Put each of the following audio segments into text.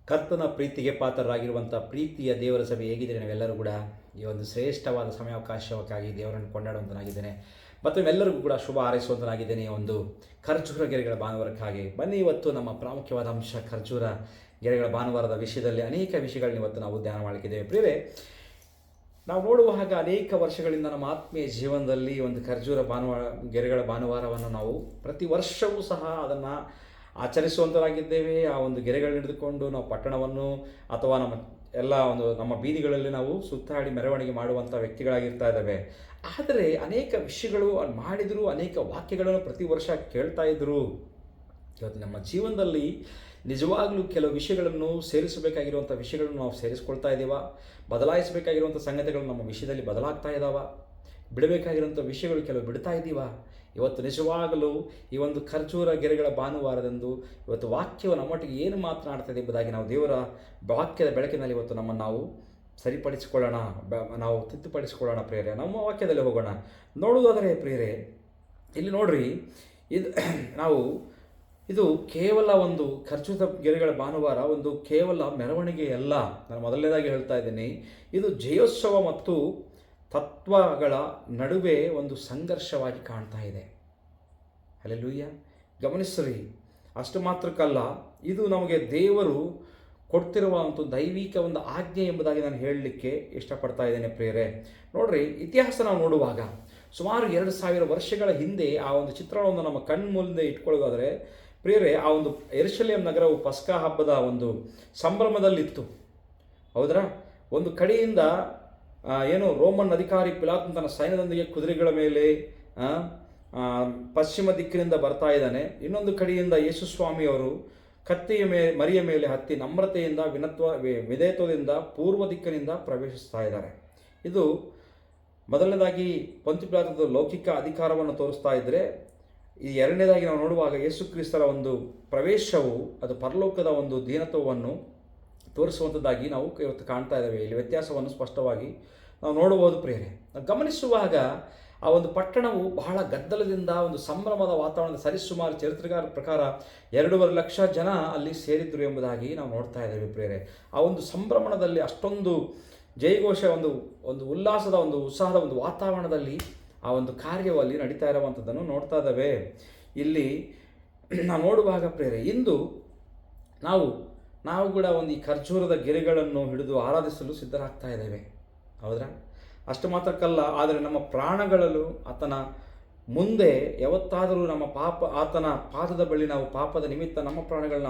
ಕರ್ತನ ಪ್ರೀತಿಗೆ ಪಾತ್ರರಾಗಿರುವಂಥ ಪ್ರೀತಿಯ ದೇವರ ಸಭೆ ಹೇಗಿದ್ದೀರಿ? ನಾವೆಲ್ಲರೂ ಕೂಡ ಈ ಒಂದು ಶ್ರೇಷ್ಠವಾದ ಸಮಯಾವಕಾಶಕ್ಕಾಗಿ ದೇವರನ್ನು ಕೊಂಡಾಡುವಂತನಾಗಿದ್ದೇನೆ ಮತ್ತು ಎಲ್ಲರಿಗೂ ಕೂಡ ಶುಭ ಹಾರೈಸುವಂತನಾಗಿದ್ದೇನೆ. ಒಂದು ಖರ್ಜೂರ ಗೆರೆಗಳ ಭಾನುವಾರಕ್ಕಾಗಿ ಬನ್ನಿ. ಇವತ್ತು ನಮ್ಮ ಪ್ರಾಮುಖ್ಯವಾದ ಅಂಶ ಖರ್ಜೂರ ಗೆರೆಗಳ ಭಾನುವಾರದ ವಿಷಯದಲ್ಲಿ ಅನೇಕ ವಿಷಯಗಳನ್ನ ಇವತ್ತು ನಾವು ಧ್ಯಾನ ಮಾಡಲಿಕ್ಕಿದ್ದೇವೆ. ಪ್ರಿಯರೇ, ನಾವು ನೋಡುವಾಗ ಅನೇಕ ವರ್ಷಗಳಿಂದ ನಮ್ಮ ಆತ್ಮೀಯ ಜೀವನದಲ್ಲಿ ಒಂದು ಖರ್ಜೂರ ಗೆರೆಗಳ ಭಾನುವಾರವನ್ನು ನಾವು ಪ್ರತಿ ವರ್ಷವೂ ಸಹ ಅದನ್ನು ಆಚರಿಸುವಂತರಾಗಿದ್ದೇವೆ. ಆ ಒಂದು ಗೆರೆಗಳನ್ನ ಹಿಡಿದುಕೊಂಡು ನಾವು ಪಟ್ಟಣವನ್ನು ಅಥವಾ ನಮ್ಮ ಬೀದಿಗಳಲ್ಲಿ ನಾವು ಸುತ್ತಾಡಿ ಮೆರವಣಿಗೆ ಮಾಡುವಂಥ ವ್ಯಕ್ತಿಗಳಾಗಿರ್ತಾ ಇದ್ದಾವೆ. ಆದರೆ ಅನೇಕ ವಿಷಯಗಳು ಮಾಡಿದರೂ, ಅನೇಕ ವಾಕ್ಯಗಳನ್ನು ಪ್ರತಿ ವರ್ಷ ಕೇಳ್ತಾ ಇದ್ದರು. ಇವತ್ತು ನಮ್ಮ ಜೀವನದಲ್ಲಿ ನಿಜವಾಗಲೂ ಕೆಲವು ವಿಷಯಗಳನ್ನು ಸೇರಿಸಬೇಕಾಗಿರುವಂಥ ವಿಷಯಗಳನ್ನು ನಾವು ಸೇರಿಸ್ಕೊಳ್ತಾ ಇದ್ದೀವ? ಬದಲಾಯಿಸಬೇಕಾಗಿರುವಂಥ ಸಂಗತಿಗಳು ನಮ್ಮ ವಿಷಯದಲ್ಲಿ ಬದಲಾಗ್ತಾ ಇದ್ದಾವ? ಬಿಡಬೇಕಾಗಿರುವಂಥ ವಿಷಯಗಳು ಕೆಲವು ಬಿಡ್ತಾ ಇದ್ದೀವ? ಇವತ್ತು ನಿಜವಾಗಲೂ ಈ ಒಂದು ಖರ್ಜೂರ ಗೆರೆಗಳ ಭಾನುವಾರದಂದು ಇವತ್ತು ವಾಕ್ಯವು ನಮ್ಮೊಟ್ಟಿಗೆ ಏನು ಮಾತನಾಡ್ತದೆ ಎಂಬುದಾಗಿ ನಾವು ದೇವರ ವಾಕ್ಯದ ಬೆಳಕಿನಲ್ಲಿ ಇವತ್ತು ನಮ್ಮನ್ನು ನಾವು ಸರಿಪಡಿಸಿಕೊಳ್ಳೋಣ, ನಾವು ತಿದ್ದುಪಡಿಸಿಕೊಳ್ಳೋಣ. ಪ್ರಿಯರೇ, ನಮ್ಮ ವಾಕ್ಯದಲ್ಲಿ ಹೋಗೋಣ. ನೋಡುವುದಾದರೆ ಪ್ರಿಯರೇ, ಇಲ್ಲಿ ನೋಡ್ರಿ, ಇದು ಕೇವಲ ಒಂದು ಖರ್ಜೂರ ಗೆರೆಗಳ ಭಾನುವಾರ ಒಂದು ಕೇವಲ ಮೆರವಣಿಗೆ ಅಲ್ಲ. ನಾನು ಮೊದಲನೇದಾಗಿ ಹೇಳ್ತಾ ಇದ್ದೀನಿ, ಇದು ಜಯೋತ್ಸವ ಮತ್ತು ತತ್ವಗಳ ನಡುವೆ ಒಂದು ಸಂಘರ್ಷವಾಗಿ ಕಾಣ್ತಾ ಇದೆ. ಹಲ್ಲೆಲೂಯಾ. ಗಮನಿಸ್ರಿ, ಅಷ್ಟು ಮಾತ್ರಕ್ಕಲ್ಲ, ಇದು ನಮಗೆ ದೇವರು ಕೊಡ್ತಿರುವ ಒಂದು ದೈವಿಕ ಒಂದು ಆಜ್ಞೆ ಎಂಬುದಾಗಿ ನಾನು ಹೇಳಲಿಕ್ಕೆ ಇಷ್ಟಪಡ್ತಾ ಇದ್ದೇನೆ. ಪ್ರಿಯರೇ, ನೋಡ್ರಿ, ಇತಿಹಾಸ ನಾವು ನೋಡುವಾಗ ಸುಮಾರು 2000 ವರ್ಷಗಳ ಹಿಂದೆ ಆ ಒಂದು ಚಿತ್ರಣವನ್ನು ನಮ್ಮ ಕಣ್ಮುಂದೆ ಇಟ್ಕೊಳ್ಳೋದಾದರೆ ಪ್ರಿಯರೇ, ಆ ಒಂದು ಯೆರೂಸಲೇಮ್ ನಗರವು ಪಸ್ಕಾ ಹಬ್ಬದ ಒಂದು ಸಂಭ್ರಮದಲ್ಲಿತ್ತು. ಹೌದ್ರಾ? ಒಂದು ಕಡೆಯಿಂದ ರೋಮನ್ ಅಧಿಕಾರಿ ಪಿಲಾತನ ತನ್ನ ಸೈನ್ಯದೊಂದಿಗೆ ಕುದುರೆಗಳ ಮೇಲೆ ಪಶ್ಚಿಮ ದಿಕ್ಕಿನಿಂದ ಬರ್ತಾ ಇದ್ದಾನೆ. ಇನ್ನೊಂದು ಕಡೆಯಿಂದ ಯೇಸುಸ್ವಾಮಿಯವರು ಕತ್ತೆಯ ಮರಿಯ ಮೇಲೆ ಹತ್ತಿ ನಮ್ರತೆಯಿಂದ ವಿಧೇಯತ್ವದಿಂದ ಪೂರ್ವ ದಿಕ್ಕಿನಿಂದ ಪ್ರವೇಶಿಸ್ತಾ ಇದ್ದಾರೆ. ಇದು ಮೊದಲನೇದಾಗಿ ಪೊಂತ್ಯ ಪಿಲಾತನ ಲೌಕಿಕ ಅಧಿಕಾರವನ್ನು ತೋರಿಸ್ತಾ ಇದ್ದರೆ, ಈ ಎರಡನೇದಾಗಿ ನಾವು ನೋಡುವಾಗ ಯೇಸು ಕ್ರಿಸ್ತರ ಒಂದು ಪ್ರವೇಶವು ಅದು ಪರಲೋಕದ ಒಂದು ದೀನತ್ವವನ್ನು ತೋರಿಸುವಂಥದ್ದಾಗಿ ನಾವು ಇವತ್ತು ಕಾಣ್ತಾ ಇದ್ದೇವೆ. ಇಲ್ಲಿ ವ್ಯತ್ಯಾಸವನ್ನು ಸ್ಪಷ್ಟವಾಗಿ ನಾವು ನೋಡಬಹುದು. ಪ್ರಿಯರೇ, ನಾವು ಗಮನಿಸುವಾಗ ಆ ಒಂದು ಪಟ್ಟಣವು ಬಹಳ ಗದ್ದಲದಿಂದ ಒಂದು ಸಂಭ್ರಮದ ವಾತಾವರಣದ ಸರಿಸುಮಾರು ಚರಿತ್ರೆಗಾರ ಪ್ರಕಾರ 2.5 ಲಕ್ಷ ಜನ ಅಲ್ಲಿ ಸೇರಿದ್ರು ಎಂಬುದಾಗಿ ನಾವು ನೋಡ್ತಾ ಇದ್ದೇವೆ. ಪ್ರಿಯರೇ, ಆ ಒಂದು ಸಂಭ್ರಮಣದಲ್ಲಿ ಅಷ್ಟೊಂದು ಜಯಘೋಷ, ಒಂದು ಉಲ್ಲಾಸದ ಒಂದು ಉತ್ಸಾಹದ ಒಂದು ವಾತಾವರಣದಲ್ಲಿ ಆ ಒಂದು ಕಾರ್ಯವಲ್ಲಿ ನಡೀತಾ ಇರುವಂಥದ್ದನ್ನು ನೋಡ್ತಾ ಇದ್ದಾವೆ. ಇಲ್ಲಿ ನಾವು ನೋಡುವಾಗ ಪ್ರಿಯರೇ, ಇಂದು ನಾವು ಕೂಡ ಒಂದು ಈ ಖರ್ಜೂರದ ಗೆರೆಗಳನ್ನು ಹಿಡಿದು ಆರಾಧಿಸಲು ಸಿದ್ಧರಾಗ್ತಾ ಇದ್ದೇವೆ. ಹೌದ್ರಾ? ಅಷ್ಟು ಮಾತ್ರಕ್ಕಲ್ಲ, ಆದರೆ ನಮ್ಮ ಪ್ರಾಣಗಳಲ್ಲೂ ಆತನ ಮುಂದೆ ಯಾವತ್ತಾದರೂ ಆತನ ಪಾದದ ಬಳಿ ನಾವು ಪಾಪದ ನಿಮಿತ್ತ ನಮ್ಮ ಪ್ರಾಣಗಳನ್ನು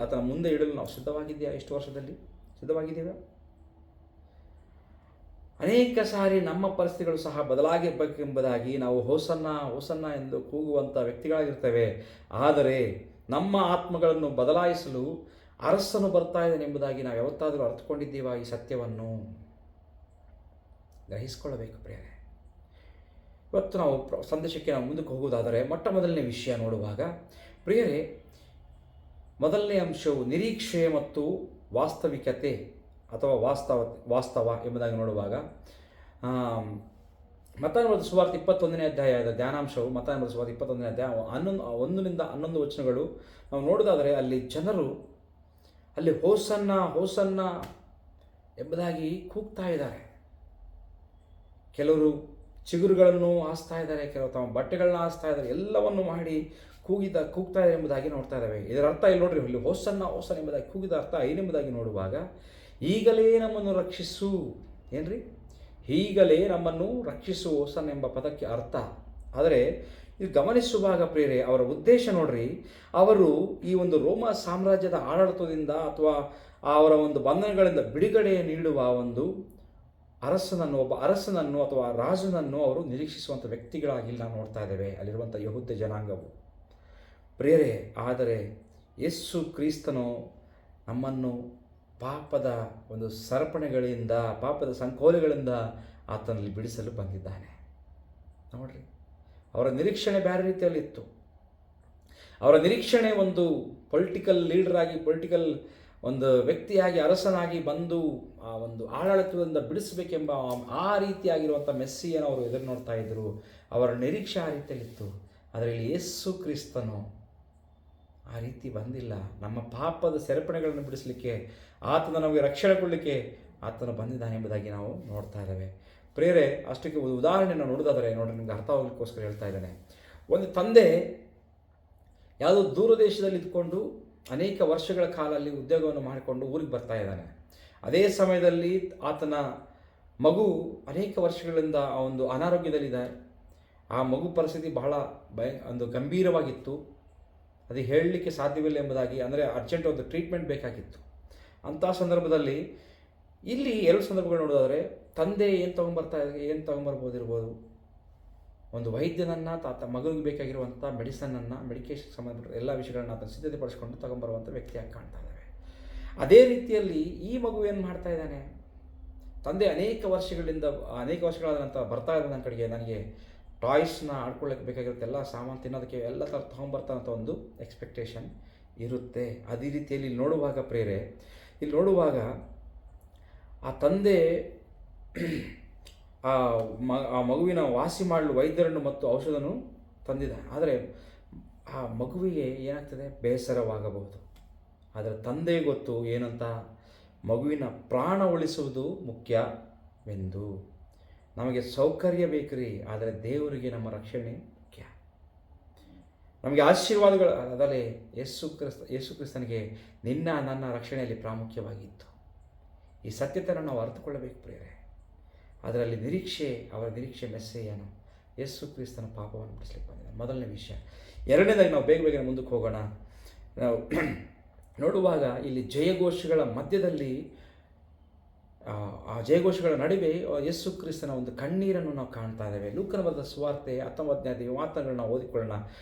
ಆತನ ಮುಂದೆ ಇಡಲು ನಾವು ಸಿದ್ಧವಾಗಿದೆಯಾ? ಇಷ್ಟು ವರ್ಷದಲ್ಲಿ ಸಿದ್ಧವಾಗಿದ್ದೀರಾ? ಅನೇಕ ಸಾರಿ ನಮ್ಮ ಪರಿಸ್ಥಿತಿಗಳು ಸಹ ಬದಲಾಗಿರಬೇಕೆಂಬುದಾಗಿ ನಾವು ಹೋಸನ್ನ ಎಂದು ಕೂಗುವಂಥ ವ್ಯಕ್ತಿಗಳಾಗಿರ್ತೇವೆ. ಆದರೆ ನಮ್ಮ ಆತ್ಮಗಳನ್ನು ಬದಲಾಯಿಸಲು ಅರಸನು ಬರ್ತಾ ಇದ್ದಾನೆ ಎಂಬುದಾಗಿ ನಾವು ಯಾವತ್ತಾದರೂ ಅರ್ಥಕೊಂಡಿದ್ದೀವಾ? ಈ ಸತ್ಯವನ್ನು ಗ್ರಹಿಸಿಕೊಳ್ಳಬೇಕು ಪ್ರಿಯರೇ. ಇವತ್ತು ನಾವು ಸಂದೇಶಕ್ಕೆ ಮುಂದಕ್ಕೆ ಹೋಗುವುದಾದರೆ ಮೊಟ್ಟ ಮೊದಲನೇ ವಿಷಯ ನೋಡುವಾಗ ಪ್ರಿಯರೇ, ಮೊದಲನೇ ಅಂಶವು ನಿರೀಕ್ಷೆ ಮತ್ತು ವಾಸ್ತವಿಕತೆ ಅಥವಾ ವಾಸ್ತವ ಎಂಬುದಾಗಿ ನೋಡುವಾಗ ಮತ್ತಾಯನ ಬರೆದ ಸುವಾರ್ತೆ 21ನೇ ಅಧ್ಯಾಯದ ಧ್ಯಾನಾಂಶವು ಮತ್ತಾಯನ ಬರೆದ ಸುವಾರ್ತೆ 21ನೇ ಅಧ್ಯಾಯ 1 ವಚನಗಳು ನಾವು ನೋಡೋದಾದರೆ ಅಲ್ಲಿ ಜನರು ಅಲ್ಲಿ ಹೋಸನ್ನ ಎಂಬುದಾಗಿ ಕೂಗ್ತಾ ಇದ್ದಾರೆ. ಕೆಲವರು ಚಿಗುರುಗಳನ್ನು ಹಾಸ್ತಾ ಇದ್ದಾರೆ, ಕೆಲವರು ತಮ್ಮ ಬಟ್ಟೆಗಳನ್ನ ಹಾಸ್ತಾ ಇದ್ದಾರೆ, ಎಲ್ಲವನ್ನು ಮಾಡಿ ಕೂಗ್ತಾ ಇದ್ದಾರೆ ಎಂಬುದಾಗಿ ನೋಡ್ತಾ ಇದ್ದಾವೆ. ಇದರ ಅರ್ಥ ಇಲ್ಲಿ ನೋಡ್ರಿ, ಇಲ್ಲಿ ಹೋಸನ್ನ ಎಂಬುದಾಗಿ ಕೂಗಿದ ಅರ್ಥ ಏನೆಂಬುದಾಗಿ ನೋಡುವಾಗ, ಈಗಲೇ ನಮ್ಮನ್ನು ರಕ್ಷಿಸು. ಏನ್ರಿ? ಈಗಲೇ ನಮ್ಮನ್ನು ರಕ್ಷಿಸು ಹೋಸನ್ನ ಎಂಬ ಪದಕ್ಕೆ ಅರ್ಥ. ಆದರೆ ಇದು ಗಮನಿಸುವಾಗ ಪ್ರಿಯರೇ, ಅವರ ಉದ್ದೇಶ ನೋಡ್ರಿ, ಅವರು ಈ ಒಂದು ರೋಮ ಸಾಮ್ರಾಜ್ಯದ ಆಡಳಿತದಿಂದ ಅಥವಾ ಅವರ ಒಂದು ಬಂಧನಗಳಿಂದ ಬಿಡುಗಡೆ ನೀಡುವ ಒಂದು ಒಬ್ಬ ಅರಸನನ್ನು ಅಥವಾ ರಾಜನನ್ನು ಅವರು ನಿರೀಕ್ಷಿಸುವಂಥ ವ್ಯಕ್ತಿಗಳಾಗಿ ನಾವು ನೋಡ್ತಾ ಇದ್ದೇವೆ ಅಲ್ಲಿರುವಂಥ ಯಹೂದ್ಯ ಜನಾಂಗವು. ಪ್ರಿಯರೇ, ಆದರೆ ಯೇಸು ಕ್ರಿಸ್ತನು ನಮ್ಮನ್ನು ಪಾಪದ ಒಂದು ಸರಪಣೆಗಳಿಂದ, ಪಾಪದ ಸಂಕೋಲೆಗಳಿಂದ ಆತನಲ್ಲಿ ಬಿಡಿಸಲು ಬಂದಿದ್ದಾನೆ. ನೋಡ್ರಿ, ಅವರ ನಿರೀಕ್ಷಣೆ ಬೇರೆ ರೀತಿಯಲ್ಲಿತ್ತು. ಅವರ ನಿರೀಕ್ಷಣೆ ಒಂದು ಪೊಲಿಟಿಕಲ್ ಲೀಡರ್ ಆಗಿ, ಪೊಲಿಟಿಕಲ್ ಒಂದು ವ್ಯಕ್ತಿಯಾಗಿ, ಅರಸನಾಗಿ ಬಂದು ಆ ಒಂದು ಆಡಳಿತದಿಂದ ಬಿಡಿಸಬೇಕೆಂಬ ಆ ರೀತಿಯಾಗಿರುವಂಥ ಮೆಸ್ಸಿಯನ್ನು ಅವರು ಎದುರು ನೋಡ್ತಾ ಇದ್ದರು. ಅವರ ನಿರೀಕ್ಷೆ ಆ ರೀತಿಯಲ್ಲಿತ್ತು. ಆದರೆ ಇಲ್ಲಿ ಯೇಸು ಕ್ರಿಸ್ತನು ಆ ರೀತಿ ಬಂದಿಲ್ಲ. ನಮ್ಮ ಪಾಪದ ಸೆರಪಣಿಗಳನ್ನು ಬಿಡಿಸಲಿಕ್ಕೆ, ಆತನ ನಮಗೆ ರಕ್ಷಣೆ ಕೊಡಲಿಕ್ಕೆ ಆತನು ಬಂದಿದ್ದಾನೆ ಎಂಬುದಾಗಿ ನಾವು ನೋಡ್ತಾ ಇದ್ದೇವೆ. ಪ್ರಿಯರೇ, ಅಷ್ಟಕ್ಕೆ ಒಂದು ಉದಾಹರಣೆಯನ್ನು ನೋಡೋದಾದರೆ ನೋಡಿ, ನಿಮಗೆ ಅರ್ಥ ಆಗಲಿಕ್ಕೋಸ್ಕರ ಹೇಳ್ತಾ ಇದ್ದೇನೆ. ಒಂದು ತಂದೆ ಯಾವುದೋ ದೂರ ದೇಶದಲ್ಲಿ ಇದ್ಕೊಂಡು ಅನೇಕ ವರ್ಷಗಳ ಕಾಲ ಅಲ್ಲಿ ಉದ್ಯೋಗವನ್ನು ಮಾಡಿಕೊಂಡು ಊರಿಗೆ ಬರ್ತಾ ಇದ್ದಾನೆ. ಅದೇ ಸಮಯದಲ್ಲಿ ಆತನ ಮಗು ಅನೇಕ ವರ್ಷಗಳಿಂದ ಆ ಒಂದು ಅನಾರೋಗ್ಯದಲ್ಲಿದೆ. ಆ ಮಗು ಪರಿಸ್ಥಿತಿ ಬಹಳ ಒಂದು ಗಂಭೀರವಾಗಿತ್ತು. ಅದು ಹೇಳಲಿಕ್ಕೆ ಸಾಧ್ಯವಿಲ್ಲ ಎಂಬುದಾಗಿ, ಅಂದರೆ ಅರ್ಜೆಂಟ್ ಒಂದು ಟ್ರೀಟ್ಮೆಂಟ್ ಬೇಕಾಗಿತ್ತು. ಅಂಥ ಸಂದರ್ಭದಲ್ಲಿ ಇಲ್ಲಿ ಎರಡು ಸಂದರ್ಭಗಳು ನೋಡೋದಾದರೆ, ತಂದೆ ಏನು ತೊಗೊಂಬರ್ಬೋದಿರ್ಬೋದು, ಒಂದು ವೈದ್ಯನನ್ನು ಮಗುವಿಗೆ ಬೇಕಾಗಿರುವಂಥ ಮೆಡಿಕೇಷನ್ ಸಂಬಂಧಪಟ್ಟ ಎಲ್ಲ ವಿಷಯಗಳನ್ನ ಆತನ ಸಿದ್ಧತೆ ಪಡಿಸ್ಕೊಂಡು ತಗೊಂಬರುವಂಥ ವ್ಯಕ್ತಿಯಾಗಿ ಕಾಣ್ತಾ ಇದ್ದಾವೆ. ಅದೇ ರೀತಿಯಲ್ಲಿ ಈ ಮಗು ಏನು ಮಾಡ್ತಾ ಇದ್ದಾನೆ, ತಂದೆ ಅನೇಕ ವರ್ಷಗಳಾದ ನಂತರ ಬರ್ತಾ ಇದ್ದ ನನ್ನ ಕಡೆಗೆ, ನನಗೆ ಟಾಯ್ಸ್ನ ಆಡ್ಕೊಳ್ಳೋಕ್ಕೆ ಬೇಕಾಗಿರುತ್ತೆ, ಎಲ್ಲ ಸಾಮಾನು ತಿನ್ನೋದಕ್ಕೆ ಎಲ್ಲ ಥರ ತೊಗೊಂಬರ್ತಾನಂಥ ಒಂದು ಎಕ್ಸ್ಪೆಕ್ಟೇಷನ್ ಇರುತ್ತೆ. ಅದೇ ರೀತಿಯಲ್ಲಿ ನೋಡುವಾಗ ಪ್ರೇರೆ, ಇಲ್ಲಿ ನೋಡುವಾಗ ಆ ತಂದೆ ಆ ಮಗುವಿನ ವಾಸಿ ಮಾಡಲು ವೈದ್ಯರನ್ನು ಮತ್ತು ಔಷಧನೂ ತಂದಿದ್ದಾನೆ. ಆದರೆ ಆ ಮಗುವಿಗೆ ಏನಾಗ್ತದೆ, ಬೇಸರವಾಗಬಹುದು. ಆದರೆ ತಂದೆ ಗೊತ್ತು ಏನಂತ, ಮಗುವಿನ ಪ್ರಾಣ ಉಳಿಸುವುದು ಮುಖ್ಯವೆಂದು. ನಮಗೆ ಸೌಕರ್ಯ ಬೇಕ್ರಿ, ಆದರೆ ದೇವರಿಗೆ ನಮ್ಮ ರಕ್ಷಣೆ ಮುಖ್ಯ. ನಮಗೆ ಆಶೀರ್ವಾದಗಳು ಅದರಲ್ಲಿ ಯೇಸು ಕ್ರಿಸ್ತನಿಗೆ ನನ್ನ ರಕ್ಷಣೆಯಲ್ಲಿ ಪ್ರಾಮುಖ್ಯವಾಗಿತ್ತು. ಈ ಸತ್ಯತೆಯನ್ನು ನಾವು ಅರ್ಥಕೊಳ್ಳಬೇಕು ಪ್ರಿಯರೇ. ಅದರಲ್ಲಿ ಅವರ ನಿರೀಕ್ಷೆ ಮೆಸ್ಸೇಯನು ಯೇಸು ಕ್ರಿಸ್ತನ ಪಾಪವನ್ನು ಬಿಡಿಸ್ಲಿಕ್ಕೆ ಬಂದಿದ್ದಾನೆ. ಮೊದಲನೇ ವಿಷಯ. ಎರಡನೇದಾಗಿ ನಾವು ಬೇಗ ಮುಂದಕ್ಕೆ ಹೋಗೋಣ. ನಾವು ನೋಡುವಾಗ ಇಲ್ಲಿ ಜಯಘೋಷಗಳ ಮಧ್ಯದಲ್ಲಿ, ಆ ಜಯಘೋಷಗಳ ನಡುವೆ ಯೇಸು ಕ್ರಿಸ್ತನ ಒಂದು ಕಣ್ಣೀರನ್ನು ನಾವು ಕಾಣ್ತಾ ಇದ್ದೇವೆ. ಲೂಕನ ಬರೆದ ಸುವಾರ್ತೆ 19ನೇ ಅಧ್ಯಾಯ ಮಾತುಗಳನ್ನು ನಾವು ಓದಿಕೊಳ್ಳೋಣ.